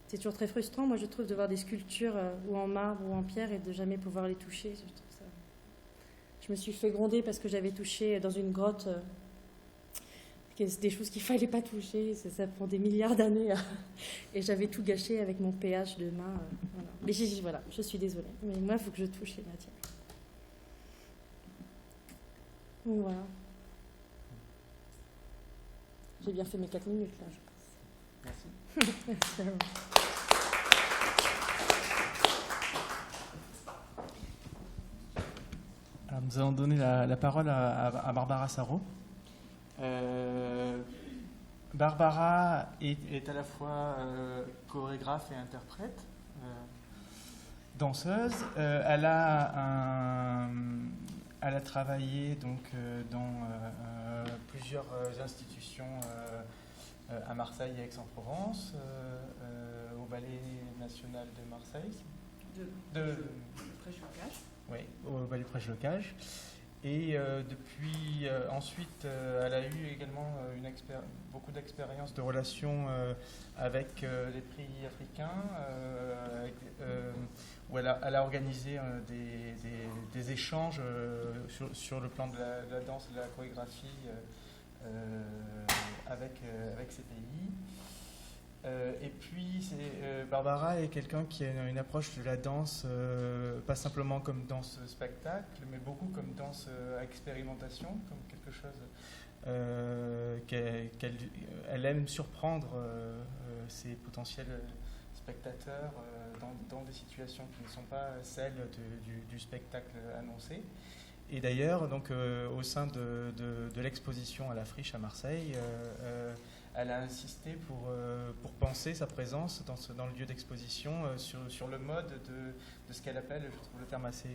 C'est toujours très frustrant, moi je trouve, de voir des sculptures ou en marbre ou en pierre et de jamais pouvoir les toucher. Je me suis fait gronder parce que j'avais touché dans une grotte des choses qu'il ne fallait pas toucher. Ça prend des milliards d'années. Et j'avais tout gâché avec mon pH de main. Voilà. Mais voilà, je suis désolée. Mais moi, il faut que je touche les matières. Donc voilà. J'ai bien fait mes 4 minutes là, je pense. Merci. Merci à vous. Alors, nous allons donner la parole à Barbara Sarrault. Barbara est à la fois chorégraphe et interprète, danseuse. Elle a travaillé donc dans plusieurs institutions à Marseille et Aix-en-Provence, au Ballet National de Marseille. De Prêche-Locage. Oui, au Ballet Prêche-Locage. Et depuis, ensuite, elle a eu également beaucoup d'expériences de relations avec les prix africains, où elle a organisé des échanges sur le plan de la danse et de la chorégraphie avec ces pays. Et puis, Barbara est quelqu'un qui a une approche de la danse, pas simplement comme danse spectacle, mais beaucoup comme danse à expérimentation, comme quelque chose qu'elle aime surprendre ses potentiels spectateurs dans des situations qui ne sont pas celles du spectacle annoncé. Et d'ailleurs, donc, au sein de l'exposition à la Friche à Marseille, elle a insisté pour penser sa présence dans le lieu d'exposition sur le mode de ce qu'elle appelle, je trouve le terme assez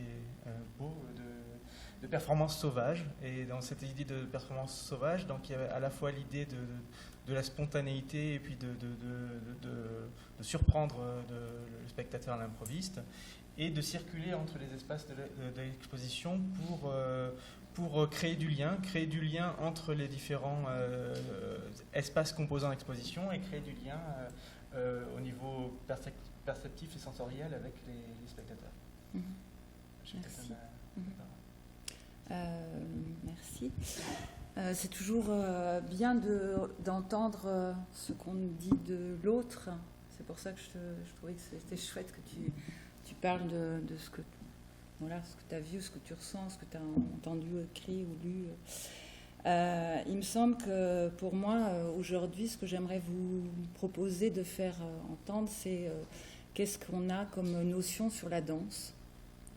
beau, de performance sauvage. Et dans cette idée de performance sauvage, donc, il y avait à la fois l'idée de la spontanéité et puis de surprendre le spectateur à l'improviste, et de circuler entre les espaces de l'exposition pour créer du lien entre les différents espaces composant l'exposition, et créer du lien au niveau perceptif et sensoriel avec les spectateurs. Mmh. Merci. Merci. C'est toujours bien d'entendre ce qu'on dit de l'autre. C'est pour ça que je trouvais que c'était chouette que tu parles de ce que tu as vu, ce que tu ressens, ce que tu as entendu, écrit ou lu. Il me semble que pour moi, aujourd'hui, ce que j'aimerais vous proposer de faire entendre, c'est qu'est-ce qu'on a comme notion sur la danse.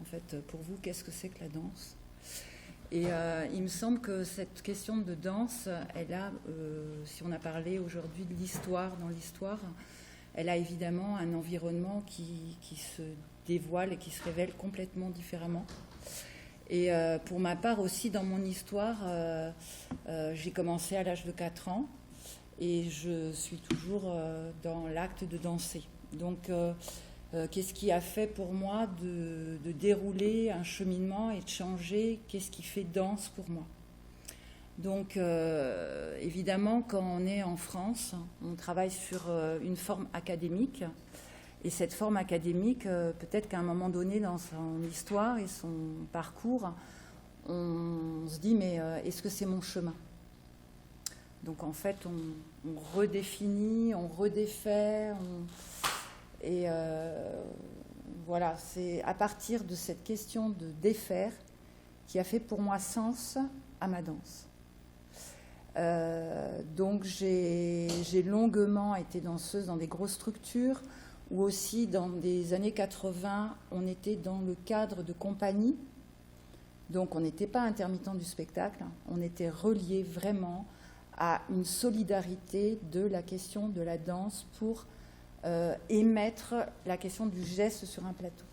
En fait, pour vous, qu'est-ce que c'est que la danse ? Et il me semble que cette question de danse, elle a, si on a parlé aujourd'hui de l'histoire, dans l'histoire, elle a évidemment un environnement qui se dévoile et qui se révèle complètement différemment. Et pour ma part aussi, dans mon histoire, j'ai commencé à l'âge de 4 ans et je suis toujours dans l'acte de danser. Donc, qu'est-ce qui a fait pour moi de dérouler un cheminement et de changer ? Qu'est-ce qui fait danse pour moi ? Donc, évidemment, quand on est en France, on travaille sur une forme académique. Et cette forme académique, peut-être qu'à un moment donné dans son histoire et son parcours, on se dit, mais est-ce que c'est mon chemin ? Donc, en fait, on redéfinit, on redéfait, et voilà, c'est à partir de cette question de défaire qui a fait pour moi sens à ma danse. Donc j'ai longuement été danseuse dans des grosses structures, ou aussi dans des années 80, on était dans le cadre de compagnie. Donc on n'était pas intermittent du spectacle, on était relié vraiment à une solidarité de la question de la danse pour émettre la question du geste sur un plateau.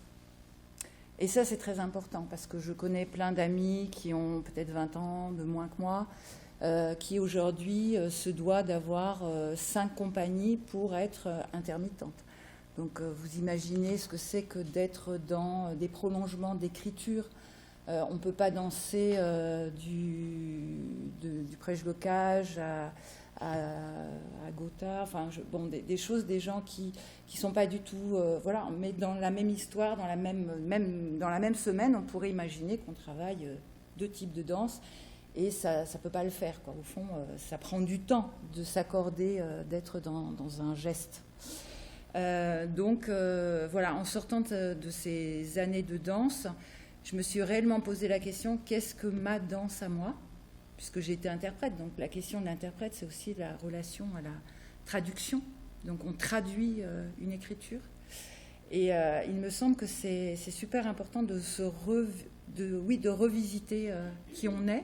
Et ça, c'est très important, parce que je connais plein d'amis qui ont peut-être 20 ans de moins que moi, qui aujourd'hui se doivent d'avoir 5 compagnies pour être intermittentes. Donc vous imaginez ce que c'est que d'être dans des prolongements d'écriture. On ne peut pas danser du Prêche-Bocage à Gotha, enfin, des choses, des gens qui sont pas du tout, voilà, mais dans la même histoire, dans la même semaine, on pourrait imaginer qu'on travaille 2 types de danse, et ça peut pas le faire, quoi. Au fond, ça prend du temps de s'accorder, d'être dans un geste. Donc, voilà, en sortant de ces années de danse, je me suis réellement posé la question, qu'est-ce que ma danse à moi ? Puisque j'ai été interprète, donc la question de l'interprète, c'est aussi la relation à la traduction. Donc on traduit une écriture. Et il me semble que c'est super important de revisiter qui on est,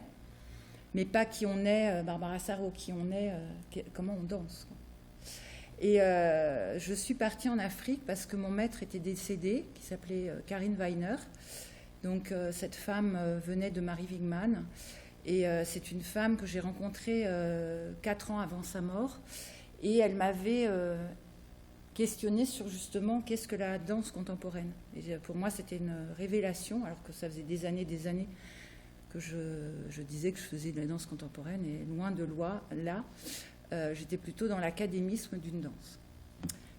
mais pas qui on est Barbara Sarraut, qui on est, comment on danse, quoi. Et je suis partie en Afrique parce que mon maître était décédé, qui s'appelait Karine Weiner. Donc cette femme venait de Marie Wigman. Et c'est une femme que j'ai rencontrée 4 ans avant sa mort. Et elle m'avait questionnée sur justement qu'est-ce que la danse contemporaine. Et pour moi, c'était une révélation, alors que ça faisait des années que je disais que je faisais de la danse contemporaine. Et loin de là, j'étais plutôt dans l'académisme d'une danse.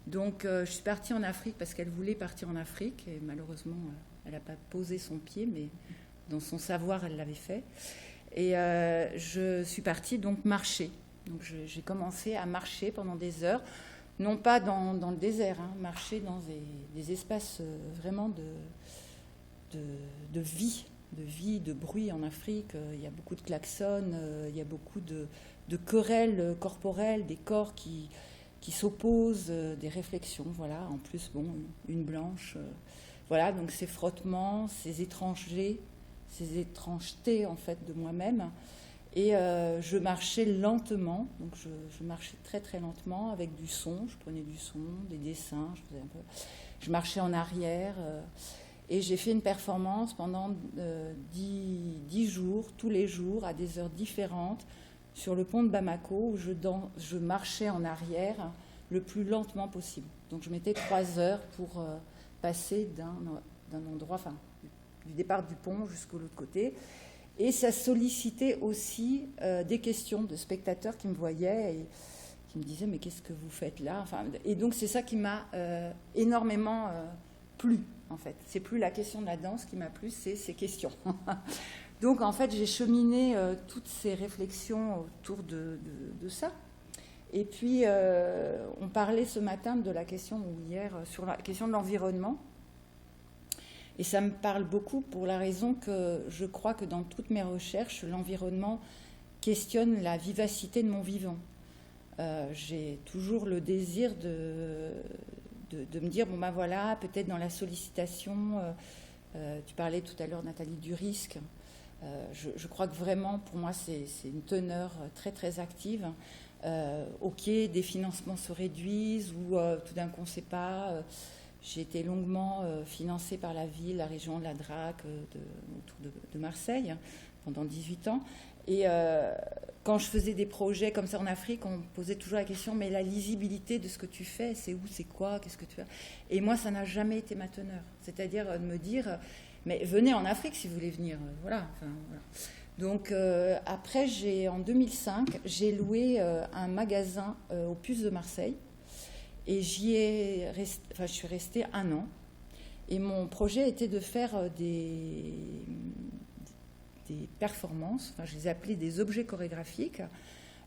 Donc je suis partie en Afrique parce qu'elle voulait partir en Afrique. Et malheureusement, elle n'a pas posé son pied, mais dans son savoir, elle l'avait fait. Et je suis partie donc marcher. Donc j'ai commencé à marcher pendant des heures, non pas dans le désert, hein, marcher dans des espaces vraiment de vie, de bruit en Afrique. Il y a beaucoup de klaxons, il y a beaucoup de querelles corporelles, des corps qui s'opposent, des réflexions. Voilà. En plus, bon, une blanche. Voilà, donc ces frottements, ces étrangetés en fait de moi-même, et je marchais lentement, donc je marchais très très lentement avec du son, je prenais du son, des dessins, je marchais en arrière, et j'ai fait une performance pendant 10 jours, tous les jours, à des heures différentes, sur le pont de Bamako, où je marchais en arrière le plus lentement possible. Donc je mettais 3 heures pour passer d'un endroit, enfin, du départ du pont jusqu'au l'autre côté. Et ça sollicitait aussi des questions de spectateurs qui me voyaient et qui me disaient « mais qu'est-ce que vous faites là ?» Enfin, et donc c'est ça qui m'a énormément plu, en fait. C'est plus la question de la danse qui m'a plu, c'est ces questions. Donc en fait, j'ai cheminé toutes ces réflexions autour de ça. Et puis, on parlait ce matin de la question, ou hier, sur la question de l'environnement. Et ça me parle beaucoup pour la raison que je crois que dans toutes mes recherches, l'environnement questionne la vivacité de mon vivant. J'ai toujours le désir de me dire, bon ben voilà, peut-être dans la sollicitation, tu parlais tout à l'heure, Nathalie, du risque. Je crois que vraiment, pour moi, c'est une teneur très très active. Ok, des financements se réduisent ou tout d'un coup on ne sait pas. J'ai été longuement financée par la ville, la région de la Drac, autour de Marseille, pendant 18 ans. Et quand je faisais des projets comme ça en Afrique, on me posait toujours la question, mais la lisibilité de ce que tu fais, c'est où, c'est quoi, qu'est-ce que tu fais ? Et moi, ça n'a jamais été ma teneur. C'est-à-dire de me dire, mais venez en Afrique si vous voulez venir. Voilà. Enfin, voilà. Donc après, en 2005, j'ai loué un magasin au Puce de Marseille. Et je suis restée 1 an. Et mon projet était de faire des performances, enfin, je les appelais des objets chorégraphiques,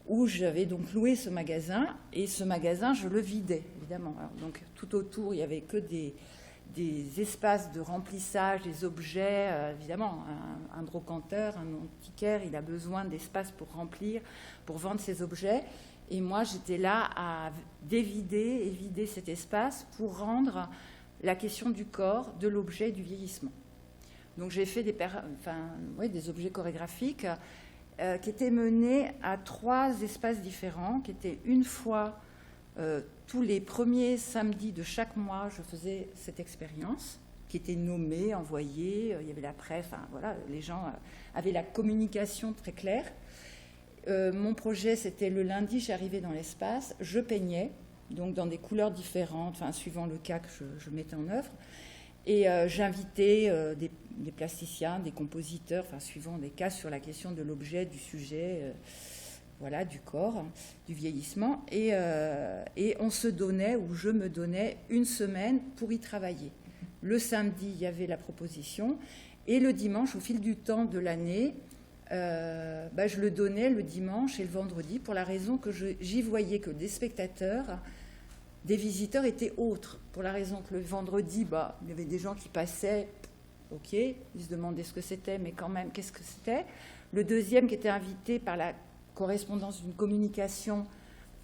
où j'avais donc loué ce magasin. Et ce magasin, je le vidais, évidemment. Alors, donc tout autour, il n'y avait que des espaces de remplissage, des objets. Évidemment, un brocanteur, un antiquaire, il a besoin d'espace pour remplir, pour vendre ses objets. Et moi, j'étais là à dévider et vider cet espace pour rendre la question du corps, de l'objet, du vieillissement. Donc j'ai fait des objets chorégraphiques qui était menée à 3 espaces différents, qui étaient une fois tous les premiers samedis de chaque mois, je faisais cette expérience, qui était nommée, envoyée, il y avait la presse, enfin voilà, les gens avaient la communication très claire. Mon projet, c'était le lundi, j'arrivais dans l'espace, je peignais, donc dans des couleurs différentes, enfin, suivant le cas que je mettais en œuvre. Et j'invitais des plasticiens, des compositeurs, enfin, suivant des cas sur la question de l'objet, du sujet, voilà, du corps, du vieillissement. Et on se donnait, ou je me donnais, une semaine pour y travailler. Le samedi, il y avait la proposition. Et le dimanche, au fil du temps de l'année, je le donnais le dimanche et le vendredi pour la raison que j'y voyais que des spectateurs, des visiteurs étaient autres. Pour la raison que le vendredi, il y avait des gens qui passaient, ok, ils se demandaient ce que c'était, mais quand même, qu'est-ce que c'était. Le deuxième qui était invité par la correspondance d'une communication,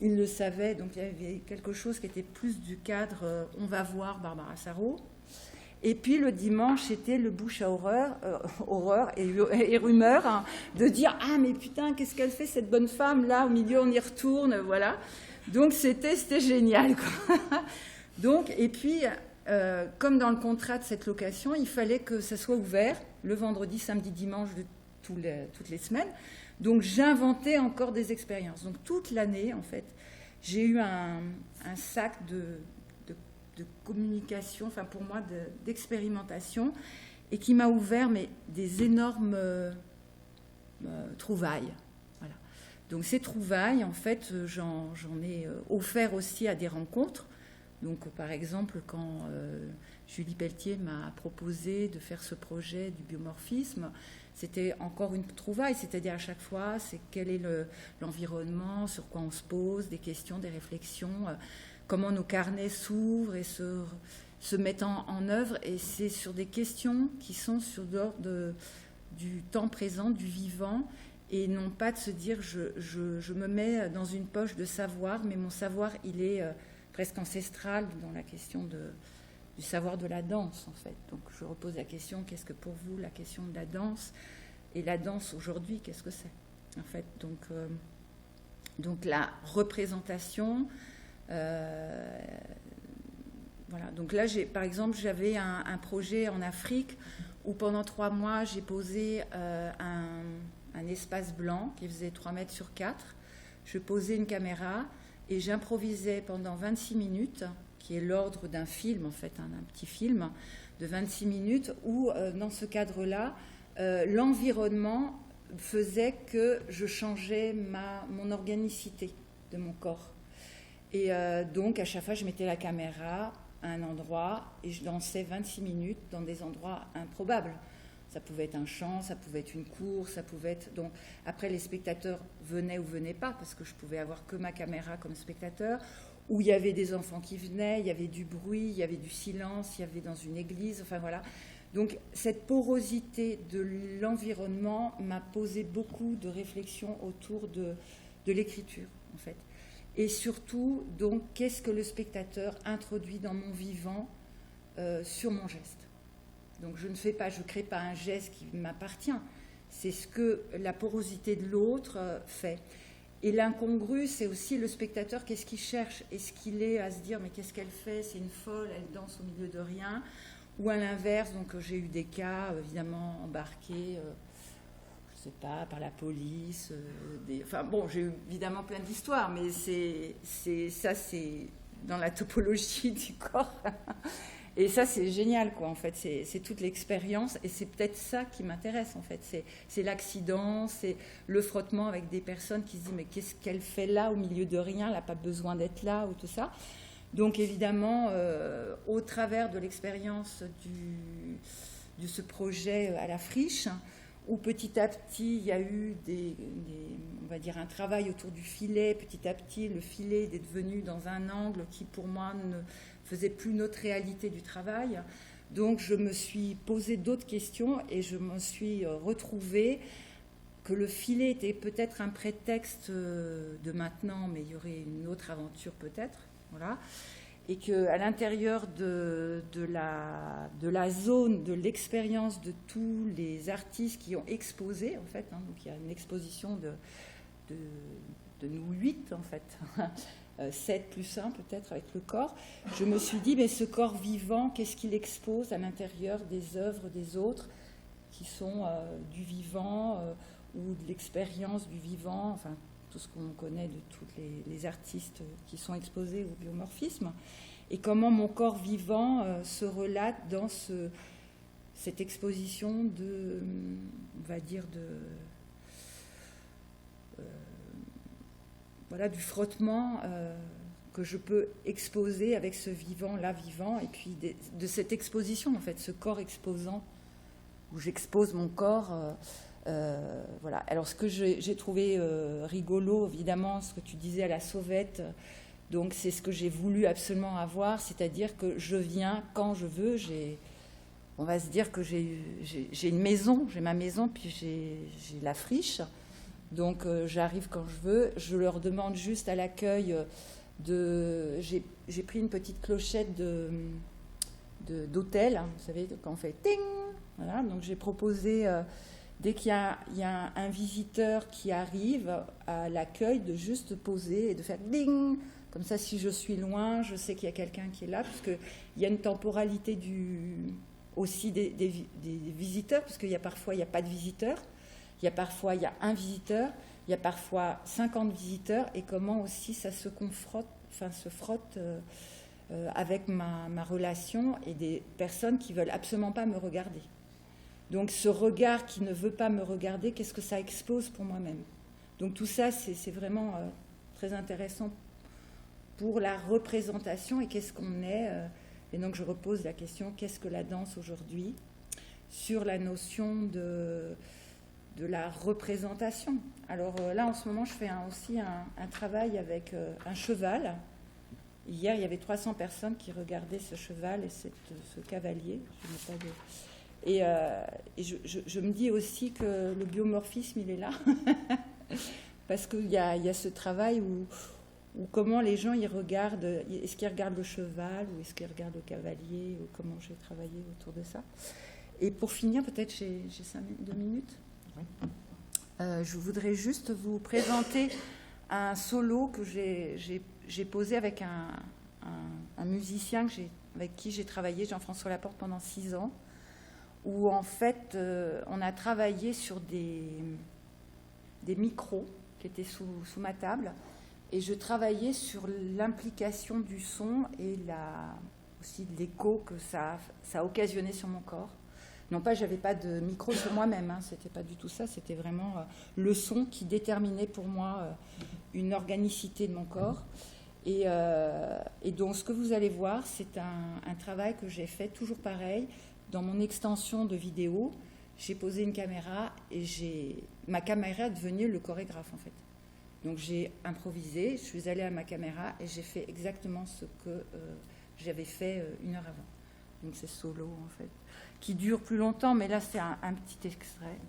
il le savait, donc il y avait quelque chose qui était plus du cadre on va voir Barbara Sarrault. Et puis le dimanche, c'était le bouche à horreur et rumeur, hein, de dire « Ah, mais putain, qu'est-ce qu'elle fait, cette bonne femme, là, au milieu, on y retourne, voilà. » Donc, c'était génial, quoi. Donc, et puis, comme dans le contrat de cette location, il fallait que ça soit ouvert le vendredi, samedi, dimanche de toutes les semaines. Donc, j'inventais encore des expériences. Donc, toute l'année, en fait, j'ai eu un sac de communication, enfin pour moi d'expérimentation, et qui m'a ouvert des énormes trouvailles. Voilà. Donc ces trouvailles, en fait, j'en ai offert aussi à des rencontres. Donc par exemple, quand Julie Pelletier m'a proposé de faire ce projet du biomorphisme, c'était encore une trouvaille, c'est-à-dire à chaque fois, c'est quel est l'environnement, sur quoi on se pose, des questions, des réflexions, comment nos carnets s'ouvrent et se mettent en œuvre. Et c'est sur des questions qui sont sur l'ordre du temps présent, du vivant, et non pas de se dire je me mets dans une poche de savoir, mais mon savoir, il est presque ancestral dans la question du savoir de la danse, en fait. Donc je repose la question, qu'est-ce que pour vous la question de la danse? Et la danse aujourd'hui, qu'est-ce que c'est, en fait? Donc la représentation... voilà. Donc là, par exemple, j'avais un projet en Afrique où pendant 3 mois, j'ai posé un espace blanc qui faisait 3 mètres sur 4. Je posais une caméra et j'improvisais pendant 26 minutes, qui est l'ordre d'un film, en fait, un petit film de 26 minutes, où dans ce cadre-là, l'environnement faisait que je changeais mon organicité de mon corps. Et donc, à chaque fois, je mettais la caméra à un endroit et je dansais 26 minutes dans des endroits improbables. Ça pouvait être un champ, ça pouvait être une cour, ça pouvait être... Donc, après, les spectateurs venaient ou venaient pas, parce que je pouvais avoir que ma caméra comme spectateur, où il y avait des enfants qui venaient, il y avait du bruit, il y avait du silence, il y avait dans une église, enfin voilà. Donc, cette porosité de l'environnement m'a posé beaucoup de réflexions autour de l'écriture, en fait. Et surtout, donc, qu'est-ce que le spectateur introduit dans mon vivant sur mon geste. Donc, je ne crée pas un geste qui m'appartient. C'est ce que la porosité de l'autre fait. Et l'incongru, c'est aussi le spectateur, qu'est-ce qu'il cherche? Est-ce qu'il est à se dire, mais qu'est-ce qu'elle fait? C'est une folle, elle danse au milieu de rien. Ou à l'inverse, donc j'ai eu des cas, évidemment, embarqués... je sais pas, par la police, enfin bon, j'ai eu évidemment plein d'histoires, mais c'est dans la topologie du corps. Et ça, c'est génial, quoi, en fait, c'est toute l'expérience, et c'est peut-être ça qui m'intéresse, en fait, c'est l'accident, c'est le frottement avec des personnes qui se disent, mais qu'est-ce qu'elle fait là, au milieu de rien, elle n'a pas besoin d'être là, ou tout ça. Donc, évidemment, au travers de l'expérience de ce projet à la friche, où petit à petit, il y a eu on va dire un travail autour du filet. Petit à petit, le filet est devenu dans un angle qui, pour moi, ne faisait plus notre réalité du travail. Donc, je me suis posé d'autres questions et je me suis retrouvée que le filet était peut-être un prétexte de maintenant, mais il y aurait une autre aventure peut-être. Voilà. et qu'à l'intérieur de la zone, de l'expérience de tous les artistes qui ont exposé, en fait, hein, donc il y a une exposition de nous 8, en fait, 7 plus 1 peut-être avec le corps, je me suis dit, mais ce corps vivant, qu'est-ce qu'il expose à l'intérieur des œuvres des autres qui sont du vivant ou de l'expérience du vivant, enfin tout ce qu'on connaît de tous les artistes qui sont exposés au biomorphisme, et comment mon corps vivant se relate dans cette exposition de, on va dire, voilà, du frottement que je peux exposer avec ce vivant-là vivant, et puis de cette exposition, en fait, ce corps exposant, où j'expose mon corps. Voilà. Alors, ce que j'ai trouvé rigolo, évidemment, ce que tu disais à la sauvette, donc c'est ce que j'ai voulu absolument avoir, c'est-à-dire que je viens quand je veux. On va se dire que j'ai une maison, j'ai ma maison, puis j'ai la friche. Donc, j'arrive quand je veux. Je leur demande juste à l'accueil j'ai pris une petite clochette d'hôtel, hein, vous savez, quand on fait ting. Voilà, donc j'ai proposé, dès qu'il y a un visiteur qui arrive à l'accueil, de juste poser et de faire ding. Comme ça, si je suis loin, je sais qu'il y a quelqu'un qui est là, puisqu'il y a une temporalité aussi des visiteurs, parce qu'il y a parfois, il n'y a pas de visiteurs, il y a parfois, il y a un visiteur, il y a parfois 50 visiteurs, et comment aussi ça se frotte avec ma relation et des personnes qui ne veulent absolument pas me regarder. Donc ce regard qui ne veut pas me regarder, qu'est-ce que ça expose pour moi-même? Donc tout ça, c'est vraiment très intéressant pour la représentation et qu'est-ce qu'on est. Et donc je repose la question, qu'est-ce que la danse aujourd'hui? Sur la notion de la représentation. Alors là, en ce moment, je fais aussi un travail avec un cheval. Hier, il y avait 300 personnes qui regardaient ce cheval et ce cavalier. Et je me dis aussi que le biomorphisme, il est là. Parce qu'il y a ce travail où comment les gens ils regardent. Est-ce qu'ils regardent le cheval ou est-ce qu'ils regardent le cavalier, ou comment j'ai travaillé autour de ça. Et pour finir, peut-être j'ai 2 minutes. Je voudrais juste vous présenter un solo que j'ai posé avec un musicien avec qui j'ai travaillé, Jean-François Laporte, pendant 6 ans, où en fait on a travaillé sur des micros qui étaient sous ma table, et je travaillais sur l'implication du son et aussi de l'écho que ça a occasionné sur mon corps. Non pas, j'avais pas de micro sur moi-même, hein, c'était pas du tout ça, c'était vraiment le son qui déterminait pour moi une organicité de mon corps. Et donc ce que vous allez voir, c'est un travail que j'ai fait, toujours pareil, dans mon extension de vidéo. J'ai posé une caméra et ma caméra est devenue le chorégraphe en fait. Donc j'ai improvisé, je suis allée à ma caméra et j'ai fait exactement ce que j'avais fait 1 heure avant. Donc c'est solo en fait, qui dure plus longtemps, mais là c'est un petit extrait.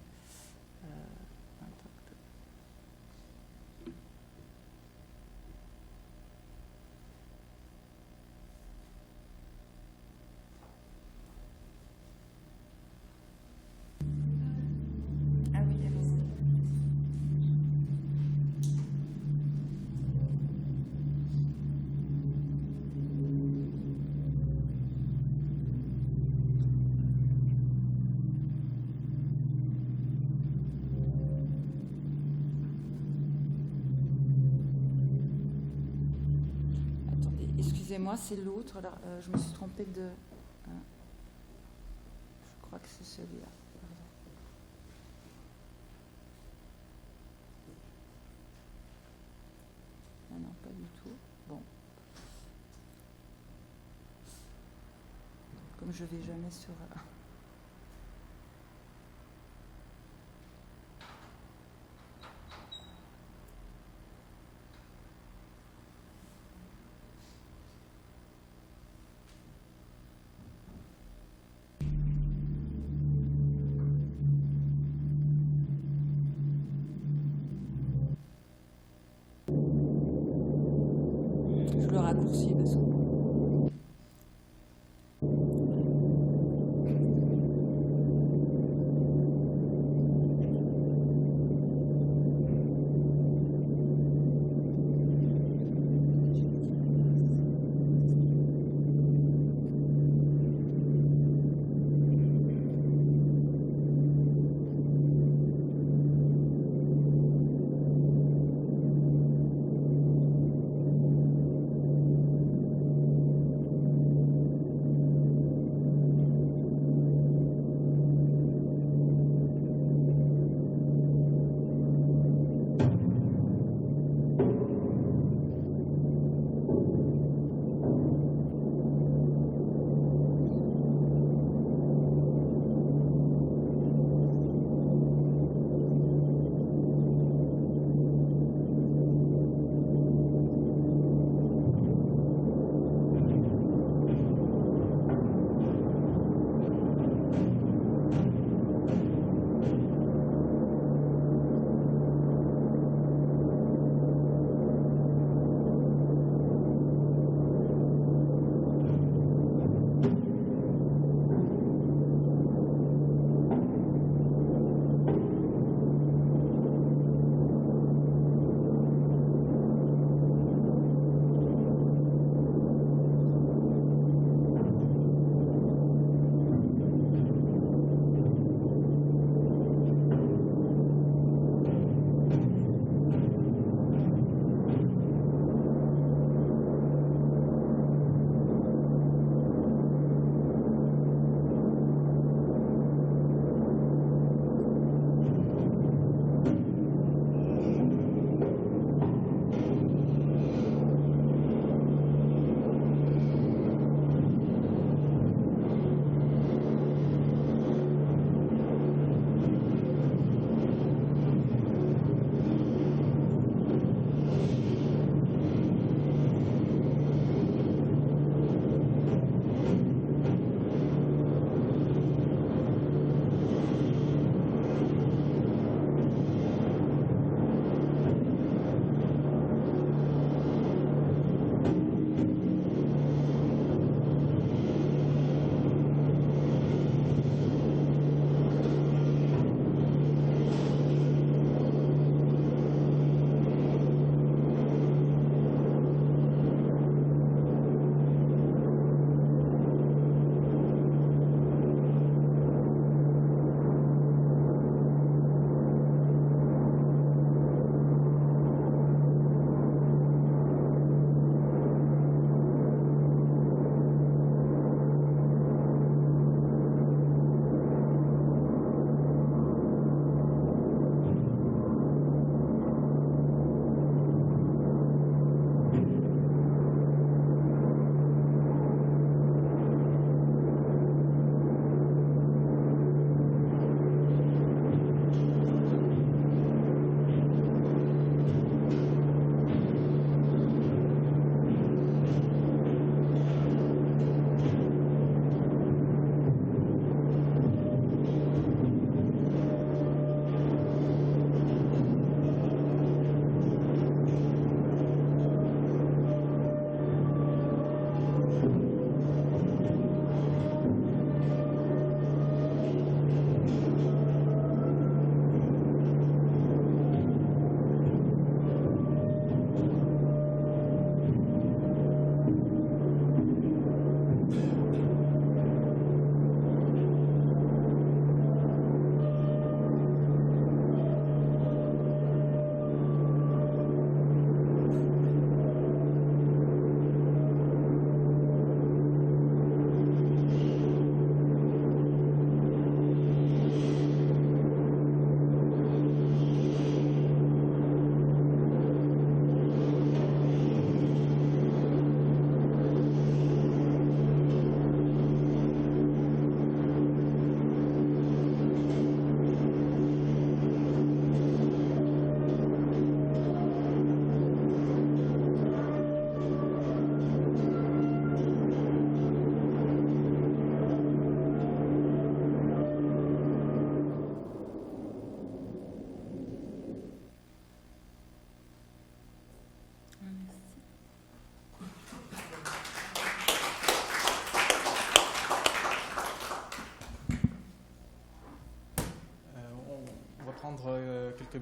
Ah oui, allez-y. Excusez-moi, c'est l'autre. Alors, je me suis trompée de... je crois que c'est celui-là. Pardon. Ah non, pas du tout. Bon. Comme je vais jamais sur... Je le raccourcis parce que...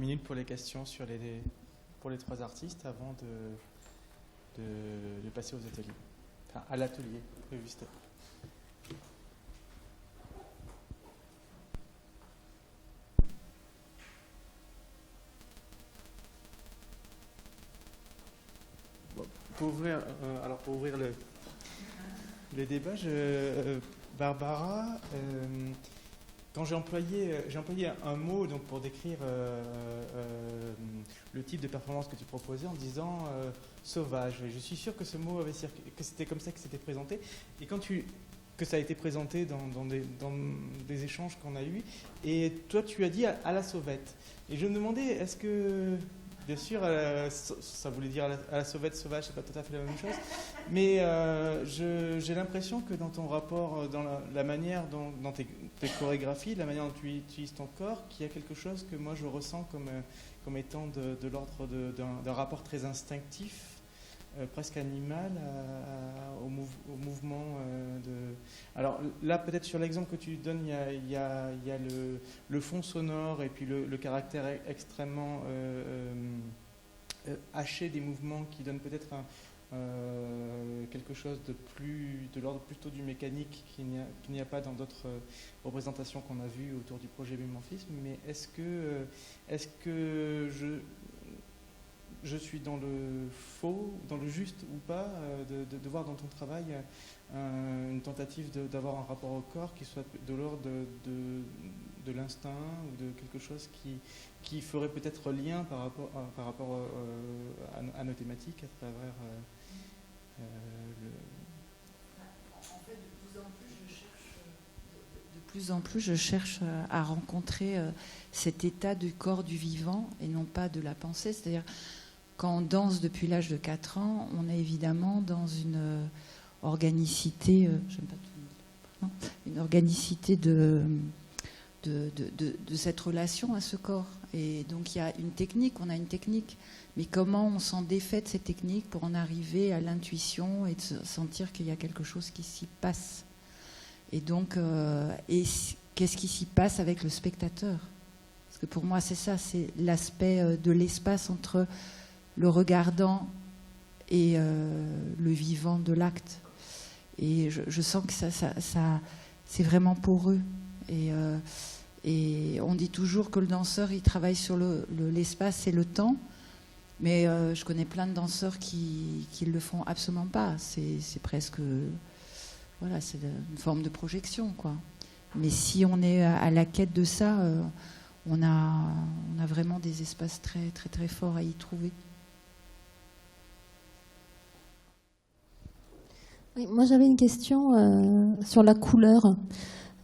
minutes pour les questions pour les 3 artistes avant de passer aux ateliers. Enfin, à l'atelier prévu. Pour ouvrir le débat, Barbara, quand j'ai employé un mot donc, pour décrire le type de performance que tu proposais en disant sauvage. Je suis sûr que ce mot que c'était comme ça que c'était présenté. Et que ça a été présenté dans des échanges qu'on a eus, et toi tu as dit à la sauvette. Et je me demandais, est-ce que... Bien sûr, ça voulait dire à la sauvette sauvage, c'est pas tout à fait la même chose. Mais j'ai l'impression que dans ton rapport, dans la manière dans tes chorégraphies, la manière dont tu utilises ton corps, qu'il y a quelque chose que moi je ressens comme étant de l'ordre d'un rapport très instinctif, presque animal au mouvement de... Alors là, peut-être sur l'exemple que tu donnes, il y a le fond sonore et puis le caractère extrêmement haché des mouvements qui donne peut-être quelque chose de l'ordre plutôt du mécanique qu'il n'y a pas dans d'autres représentations qu'on a vues autour du projet Bimorphisme. Mais est-ce que je suis dans le faux, dans le juste ou pas, de voir dans ton travail une tentative d'avoir un rapport au corps qui soit de l'ordre de l'instinct ou de quelque chose qui ferait peut-être lien par rapport à nos thématiques à travers En fait, de plus en plus, je cherche à rencontrer cet état du corps du vivant et non pas de la pensée. C'est-à-dire, quand on danse depuis l'âge de 4 ans, on est évidemment dans une organicité, j'aime pas tout, non, une organicité de cette relation à ce corps. Et donc il y a une technique, on a une technique, mais comment on s'en défait de cette technique pour en arriver à l'intuition et de sentir qu'il y a quelque chose qui s'y passe. Et donc, qu'est-ce qui s'y passe avec le spectateur? Parce que pour moi, c'est ça, c'est l'aspect de l'espace entre le regardant et le vivant de l'acte. Et je sens que ça c'est vraiment poreux. Et on dit toujours que le danseur, il travaille sur l'espace et le temps, mais je connais plein de danseurs qui le font absolument pas. C'est presque... Voilà, c'est une forme de projection, quoi. Mais si on est à la quête de ça, on a vraiment des espaces très, très, très forts à y trouver. Oui, moi, j'avais une question sur la couleur.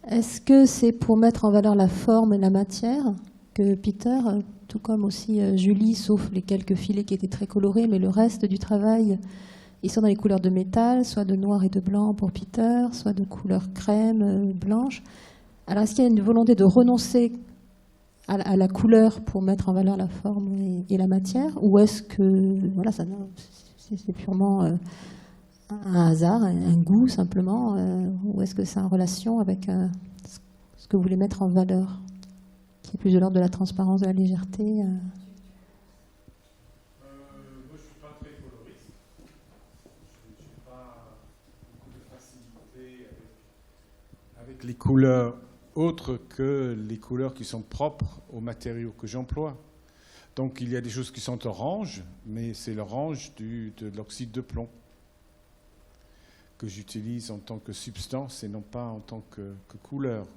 Est-ce que c'est pour mettre en valeur la forme et la matière que Peter, tout comme aussi Julie, sauf les quelques filets qui étaient très colorés, mais le reste du travail, ils sont dans les couleurs de métal, soit de noir et de blanc pour Peter, soit de couleur crème, blanche. Alors, est-ce qu'il y a une volonté de renoncer à la couleur pour mettre en valeur la forme et la matière, ou est-ce que voilà, c'est purement un hasard, un goût simplement, ou est-ce que c'est en relation avec ce que vous voulez mettre en valeur, qui est plus de l'ordre de la transparence, de la légèreté Moi, je ne suis pas très coloriste. Je n'ai pas beaucoup de facilité avec les couleurs autres que les couleurs qui sont propres aux matériaux que j'emploie. Donc, il y a des choses qui sont orange, mais c'est l'orange de l'oxyde de plomb que j'utilise en tant que substance et non pas en tant que couleur.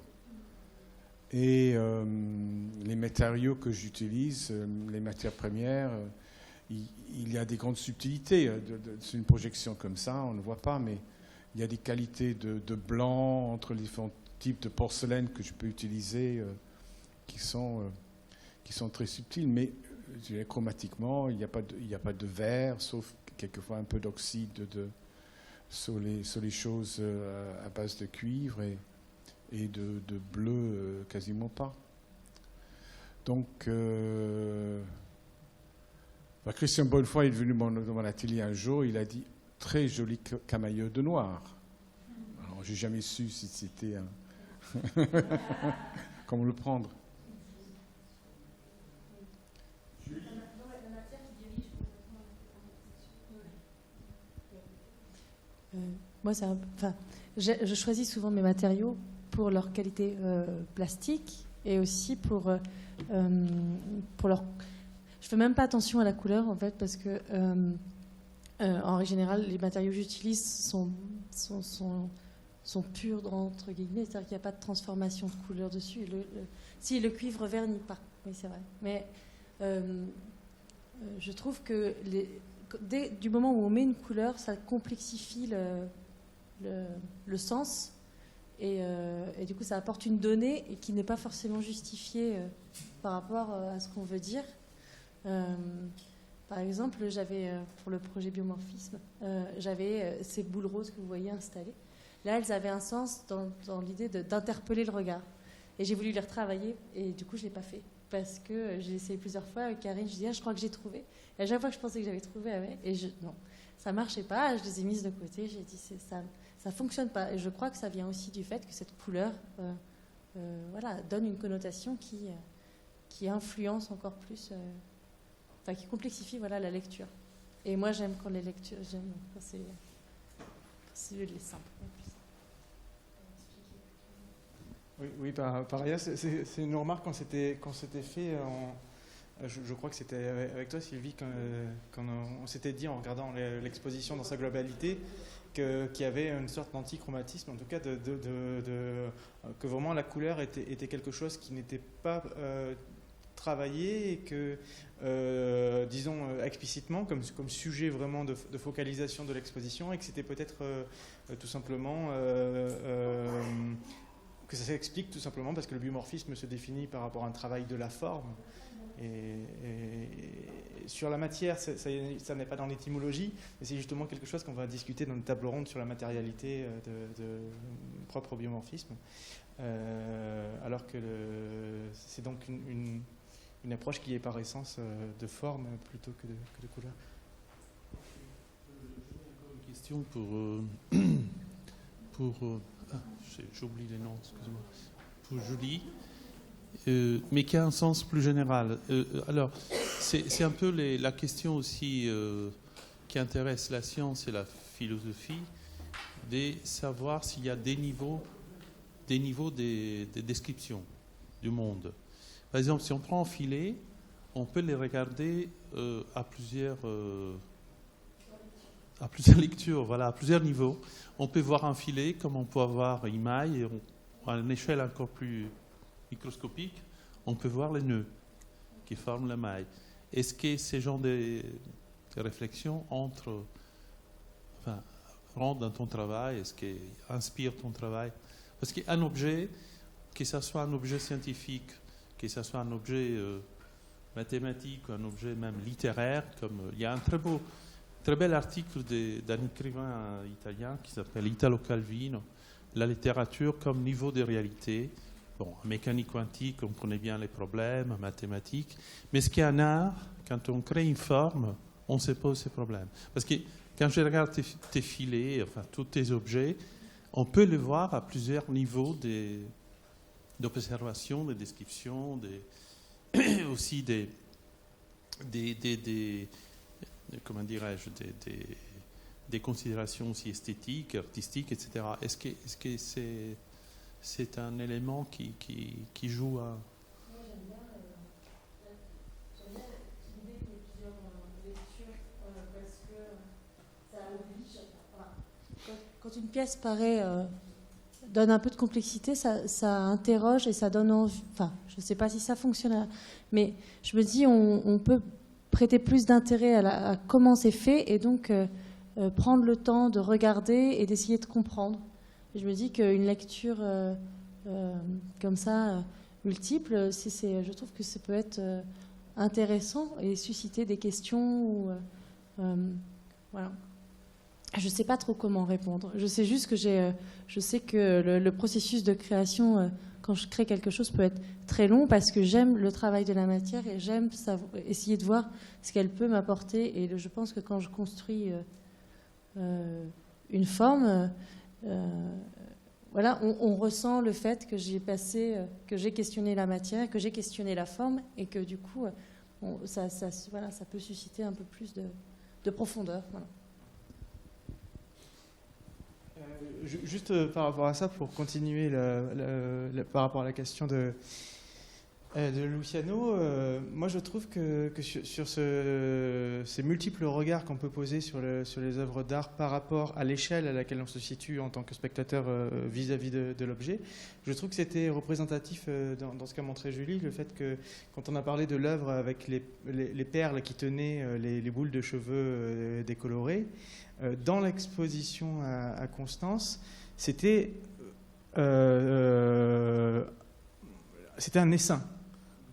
Et les matériaux que j'utilise, les matières premières, il y a des grandes subtilités. C'est une projection comme ça, on ne voit pas, mais il y a des qualités de blanc entre les différents types de porcelaine que je peux utiliser qui sont très subtils. Mais chromatiquement, il n'y a pas de vert, sauf quelquefois un peu d'oxyde sur les choses à base de cuivre et de bleu quasiment pas. Donc, Christian Bonnefoy est venu dans mon atelier un jour, il a dit « très joli camailleux de noir ». Alors, j'ai jamais su si c'était comment le prendre. Moi, je choisis souvent mes matériaux pour leur qualité plastique et aussi pour leur. Je fais même pas attention à la couleur en fait parce que en général les matériaux que j'utilise sont purs entre guillemets, c'est-à-dire qu'il n'y a pas de transformation de couleur dessus. Si le cuivre vernit pas, oui c'est vrai. Mais je trouve que du moment où on met une couleur, ça complexifie le sens et du coup ça apporte une donnée et qui n'est pas forcément justifiée par rapport à ce qu'on veut dire. Par exemple, j'avais pour le projet biomorphisme, j'avais ces boules roses que vous voyez installées. Là, elles avaient un sens dans l'idée d'interpeller le regard. Et j'ai voulu les retravailler et du coup je ne l'ai pas fait. Parce que j'ai essayé plusieurs fois avec Karine, je disais je crois que j'ai trouvé. Et à chaque fois que je pensais que j'avais trouvé, non, ça ne marchait pas, je les ai mises de côté, j'ai dit ça ne fonctionne pas. Et je crois que ça vient aussi du fait que cette couleur donne une connotation qui influence encore plus, qui complexifie la lecture. Et moi j'aime quand les lectures, j'aime quand c'est simple. Oui, par ailleurs, c'est une remarque qu'on s'était fait, je crois que c'était avec toi Sylvie, quand on s'était dit en regardant l'exposition dans sa globalité, qu'il y avait une sorte d'antichromatisme, en tout cas que vraiment la couleur était quelque chose qui n'était pas travaillé et que, disons explicitement, comme sujet vraiment de focalisation de l'exposition, et que c'était peut-être tout simplement... que ça s'explique tout simplement parce que le biomorphisme se définit par rapport à un travail de la forme. Et sur la matière, ça n'est pas dans l'étymologie, mais c'est justement quelque chose qu'on va discuter dans une table ronde sur la matérialité propre au biomorphisme. Alors que c'est donc une approche qui est par essence de forme plutôt que de couleur. Une question pour j'oublie les noms, excusez-moi, pour Julie, mais qui a un sens plus général. Alors, c'est un peu la question aussi qui intéresse la science et la philosophie, de savoir s'il y a des niveaux des descriptions du monde. Par exemple, si on prend un filet, on peut les regarder à plusieurs lectures, voilà, à plusieurs niveaux. On peut voir un filet comme on peut voir une maille, et à une échelle encore plus microscopique, on peut voir les nœuds qui forment la maille. Est-ce que ces genres de réflexions rentrent dans ton travail? Est-ce qu'ils inspirent ton travail? Parce qu'un objet, que ce soit un objet scientifique, que ce soit un objet mathématique, ou un objet même littéraire, comme il y a un très bel article d'un écrivain italien qui s'appelle Italo Calvino, la littérature comme niveau de réalité. Bon, en mécanique quantique, on connaît bien les problèmes, en mathématiques, mais ce qui est un art, quand on crée une forme, on se pose ces problèmes. Parce que quand je regarde tes filets, tous tes objets, on peut les voir à plusieurs niveaux d'observation, de description, aussi comment dirais-je, des considérations aussi esthétiques, artistiques, etc. Est-ce que c'est un élément qui joue à... Moi, j'aime bien l'idée qu'il y ait plusieurs lectures parce que ça oblige. Quand une pièce donne un peu de complexité, ça interroge et ça donne envie. Enfin, je ne sais pas si ça fonctionne, mais je me dis on peut prêter plus d'intérêt à comment c'est fait et donc prendre le temps de regarder et d'essayer de comprendre. Et je me dis qu'une lecture comme ça, multiple, je trouve que ça peut être intéressant et susciter des questions. Voilà. Je ne sais pas trop comment répondre. Je sais juste que je sais que le processus de création, quand je crée quelque chose, peut être très long parce que j'aime le travail de la matière et j'aime essayer de voir ce qu'elle peut m'apporter. Et je pense que quand je construis une forme, voilà, on ressent le fait que que j'ai questionné la matière, que j'ai questionné la forme et que du coup, ça peut susciter un peu plus de profondeur. Voilà. Juste par rapport à ça, pour continuer par rapport à la question de Luciano, moi je trouve que sur ces multiples regards qu'on peut poser sur les œuvres d'art par rapport à l'échelle à laquelle on se situe en tant que spectateur vis-à-vis de l'objet, je trouve que c'était représentatif dans ce qu'a montré Julie, le fait que quand on a parlé de l'œuvre avec les perles qui tenaient les boules de cheveux décolorées, dans l'exposition à Constance, c'était un essaim.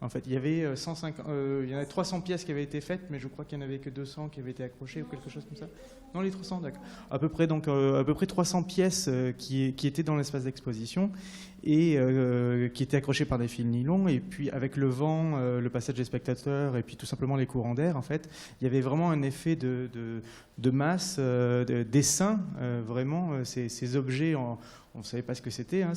En fait, il y avait 300 pièces qui avaient été faites, mais je crois qu'il n'y en avait que 200 qui avaient été accrochées ou quelque chose comme ça. Non, les 300, d'accord. À peu près 300 pièces qui étaient dans l'espace d'exposition et qui étaient accrochées par des fils nylon. Et puis avec le vent, le passage des spectateurs et puis tout simplement les courants d'air, en fait, il y avait vraiment un effet de masse, d'essaim. Vraiment, ces objets, on ne savait pas ce que c'était. Hein,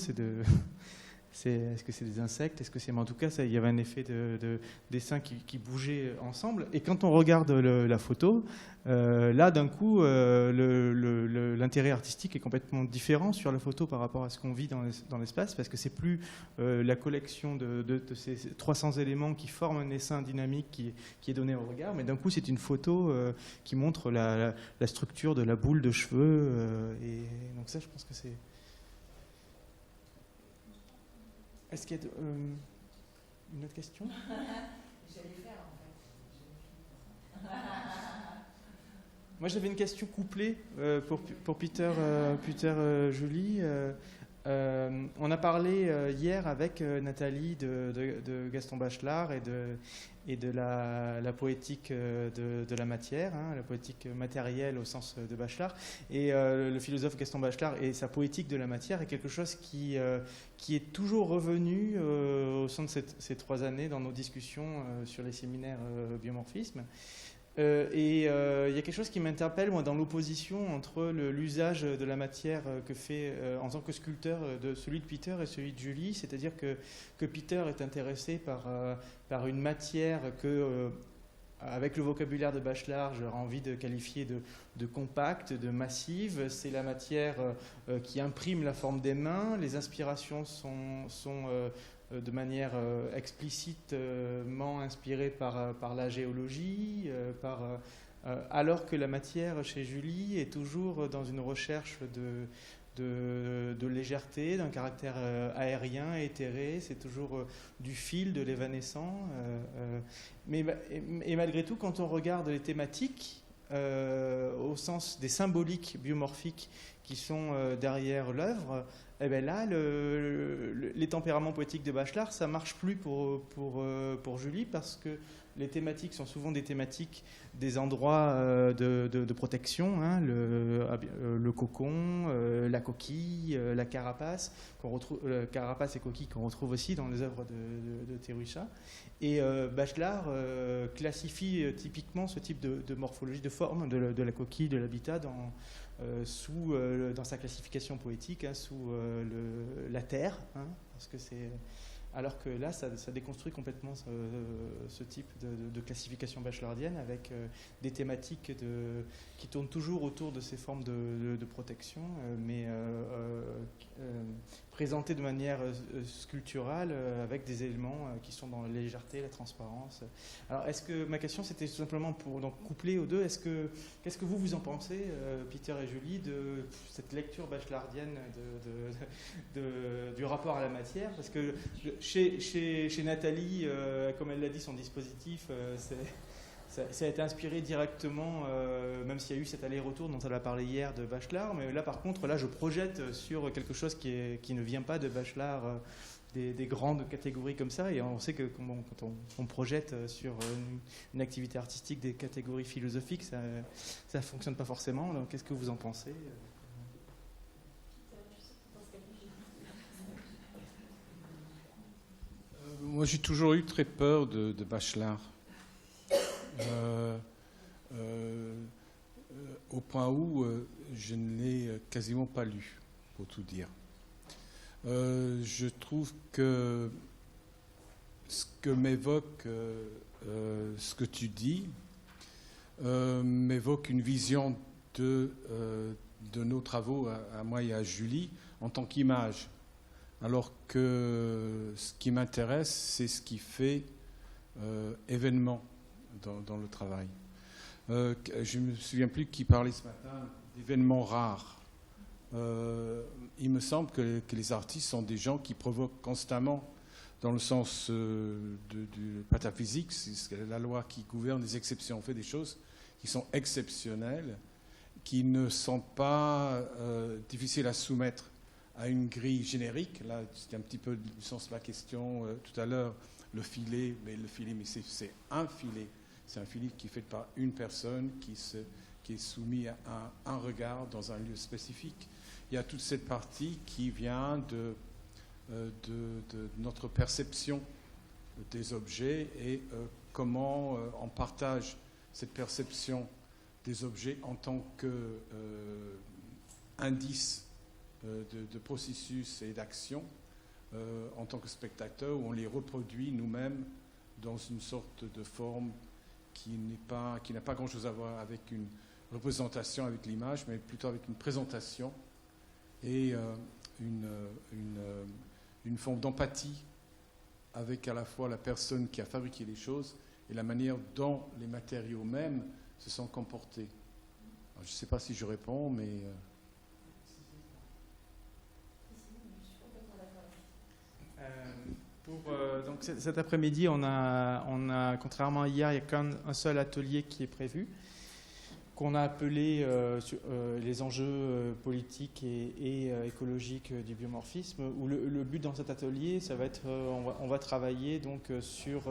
est-ce que c'est des insectes? Est-ce que c'est... Mais en tout cas, il y avait un effet de dessin qui bougeait ensemble. Et quand on regarde la photo, là, d'un coup, l'intérêt artistique est complètement différent sur la photo par rapport à ce qu'on vit dans l'espace, parce que c'est plus la collection de ces 300 éléments qui forment un essaim dynamique qui est donné au regard, mais d'un coup, c'est une photo qui montre la structure de la boule de cheveux. Et donc ça, je pense que c'est... Est-ce qu'il y a une autre question? J'allais faire en fait. Moi j'avais une question couplée pour Peter Julie. On a parlé hier avec Nathalie de Gaston Bachelard et de la poétique de la matière, hein, la poétique matérielle au sens de Bachelard. Et le philosophe Gaston Bachelard et sa poétique de la matière est quelque chose qui est toujours revenu au sein de ces 3 années dans nos discussions sur les séminaires biomorphisme. Et il y a quelque chose qui m'interpelle, moi, dans l'opposition entre l'usage de la matière que fait en tant que sculpteur de celui de Peter et celui de Julie, c'est-à-dire que Peter est intéressé par une matière que, avec le vocabulaire de Bachelard, j'aurais envie de qualifier de compacte, de massive. C'est la matière qui imprime la forme des mains. Les inspirations sont de manière explicitement inspirée par la géologie, alors que la matière chez Julie est toujours dans une recherche de légèreté, d'un caractère aérien, éthéré. C'est toujours du fil, de l'évanescent. Et malgré tout, quand on regarde les thématiques, au sens des symboliques biomorphiques qui sont derrière l'œuvre, eh bien là, les tempéraments poétiques de Bachelard, ça ne marche plus pour Julie, parce que les thématiques sont souvent des thématiques des endroits de protection, hein, le cocon, la coquille, la carapace, carapace et coquille qu'on retrouve aussi dans les œuvres de Terusha. Et Bachelard classifie typiquement ce type de morphologie, de forme de la coquille, de l'habitat dans sa classification poétique, hein, sous la terre, hein, parce que c'est... Alors que là, ça déconstruit complètement ce type de classification bachelardienne avec des thématiques qui tournent toujours autour de ces formes de protection, mais présentées de manière sculpturale avec des éléments qui sont dans la légèreté, la transparence. Alors, ma question, c'était tout simplement pour donc, coupler aux deux. Qu'est-ce que vous en pensez, Peter et Julie, de cette lecture bachelardienne du rapport à la matière? Parce que chez Nathalie, comme elle l'a dit, son dispositif, ça a été inspiré directement, même s'il y a eu cet aller-retour dont elle a parlé hier de Bachelard. Mais là, par contre, je projette sur quelque chose qui ne vient pas de Bachelard, des grandes catégories comme ça. Et on sait que quand on projette sur une activité artistique des catégories philosophiques, ça ne fonctionne pas forcément. Donc, qu'est-ce que vous en pensez? Moi, j'ai toujours eu très peur de Bachelard. Au point où je ne l'ai quasiment pas lu, pour tout dire. Je trouve que ce que m'évoque ce que tu dis m'évoque une vision de de nos travaux, à moi et à Julie, en tant qu'image. Alors que ce qui m'intéresse, c'est ce qui fait événement dans le travail. Je ne me souviens plus qui parlait ce matin d'événements rares. Il me semble que les artistes sont des gens qui provoquent constamment, dans le sens du pataphysique, c'est la loi qui gouverne les exceptions. On fait des choses qui sont exceptionnelles, qui ne sont pas difficiles à soumettre à une grille générique. Là, c'était un petit peu du sens de ma question tout à l'heure. Le filet, mais c'est un filet. C'est un filet qui est fait par une personne qui est soumis à un regard dans un lieu spécifique. Il y a toute cette partie qui vient de notre perception des objets et comment on partage cette perception des objets en tant qu'indice de processus et d'action en tant que spectateur, où on les reproduit nous-mêmes dans une sorte de forme qui n'a pas grand-chose à voir avec une représentation, avec l'image, mais plutôt avec une présentation et une forme d'empathie avec à la fois la personne qui a fabriqué les choses et la manière dont les matériaux mêmes se sont comportés. Alors, je ne sais pas si je réponds, mais... Donc cet après-midi, on a, contrairement à hier, il y a qu'un seul atelier qui est prévu, qu'on a appelé les enjeux politiques et écologiques du biomorphisme, où le but dans cet atelier, ça va être, on va travailler donc sur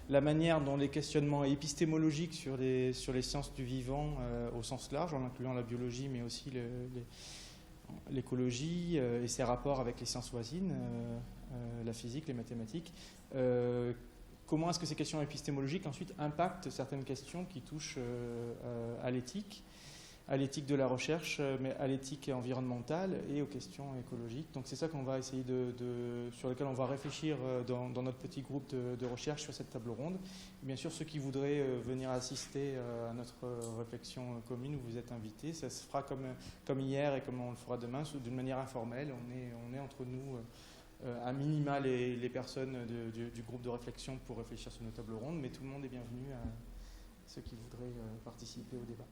la manière dont les questionnements épistémologiques sur les sciences du vivant au sens large, en incluant la biologie, mais aussi l'écologie et ses rapports avec les sciences voisines, la physique, les mathématiques. Comment est-ce que ces questions épistémologiques ensuite impactent certaines questions qui touchent à l'éthique de la recherche, mais à l'éthique environnementale et aux questions écologiques. Donc c'est ça qu'on va essayer sur lequel on va réfléchir dans notre petit groupe de recherche sur cette table ronde. Et bien sûr, ceux qui voudraient venir assister à notre réflexion commune, vous êtes invités. Ça se fera comme hier et comme on le fera demain, d'une manière informelle. On est entre nous, à minima les personnes du groupe de réflexion pour réfléchir sur nos tables rondes, mais tout le monde est bienvenu, à ceux qui voudraient participer au débat.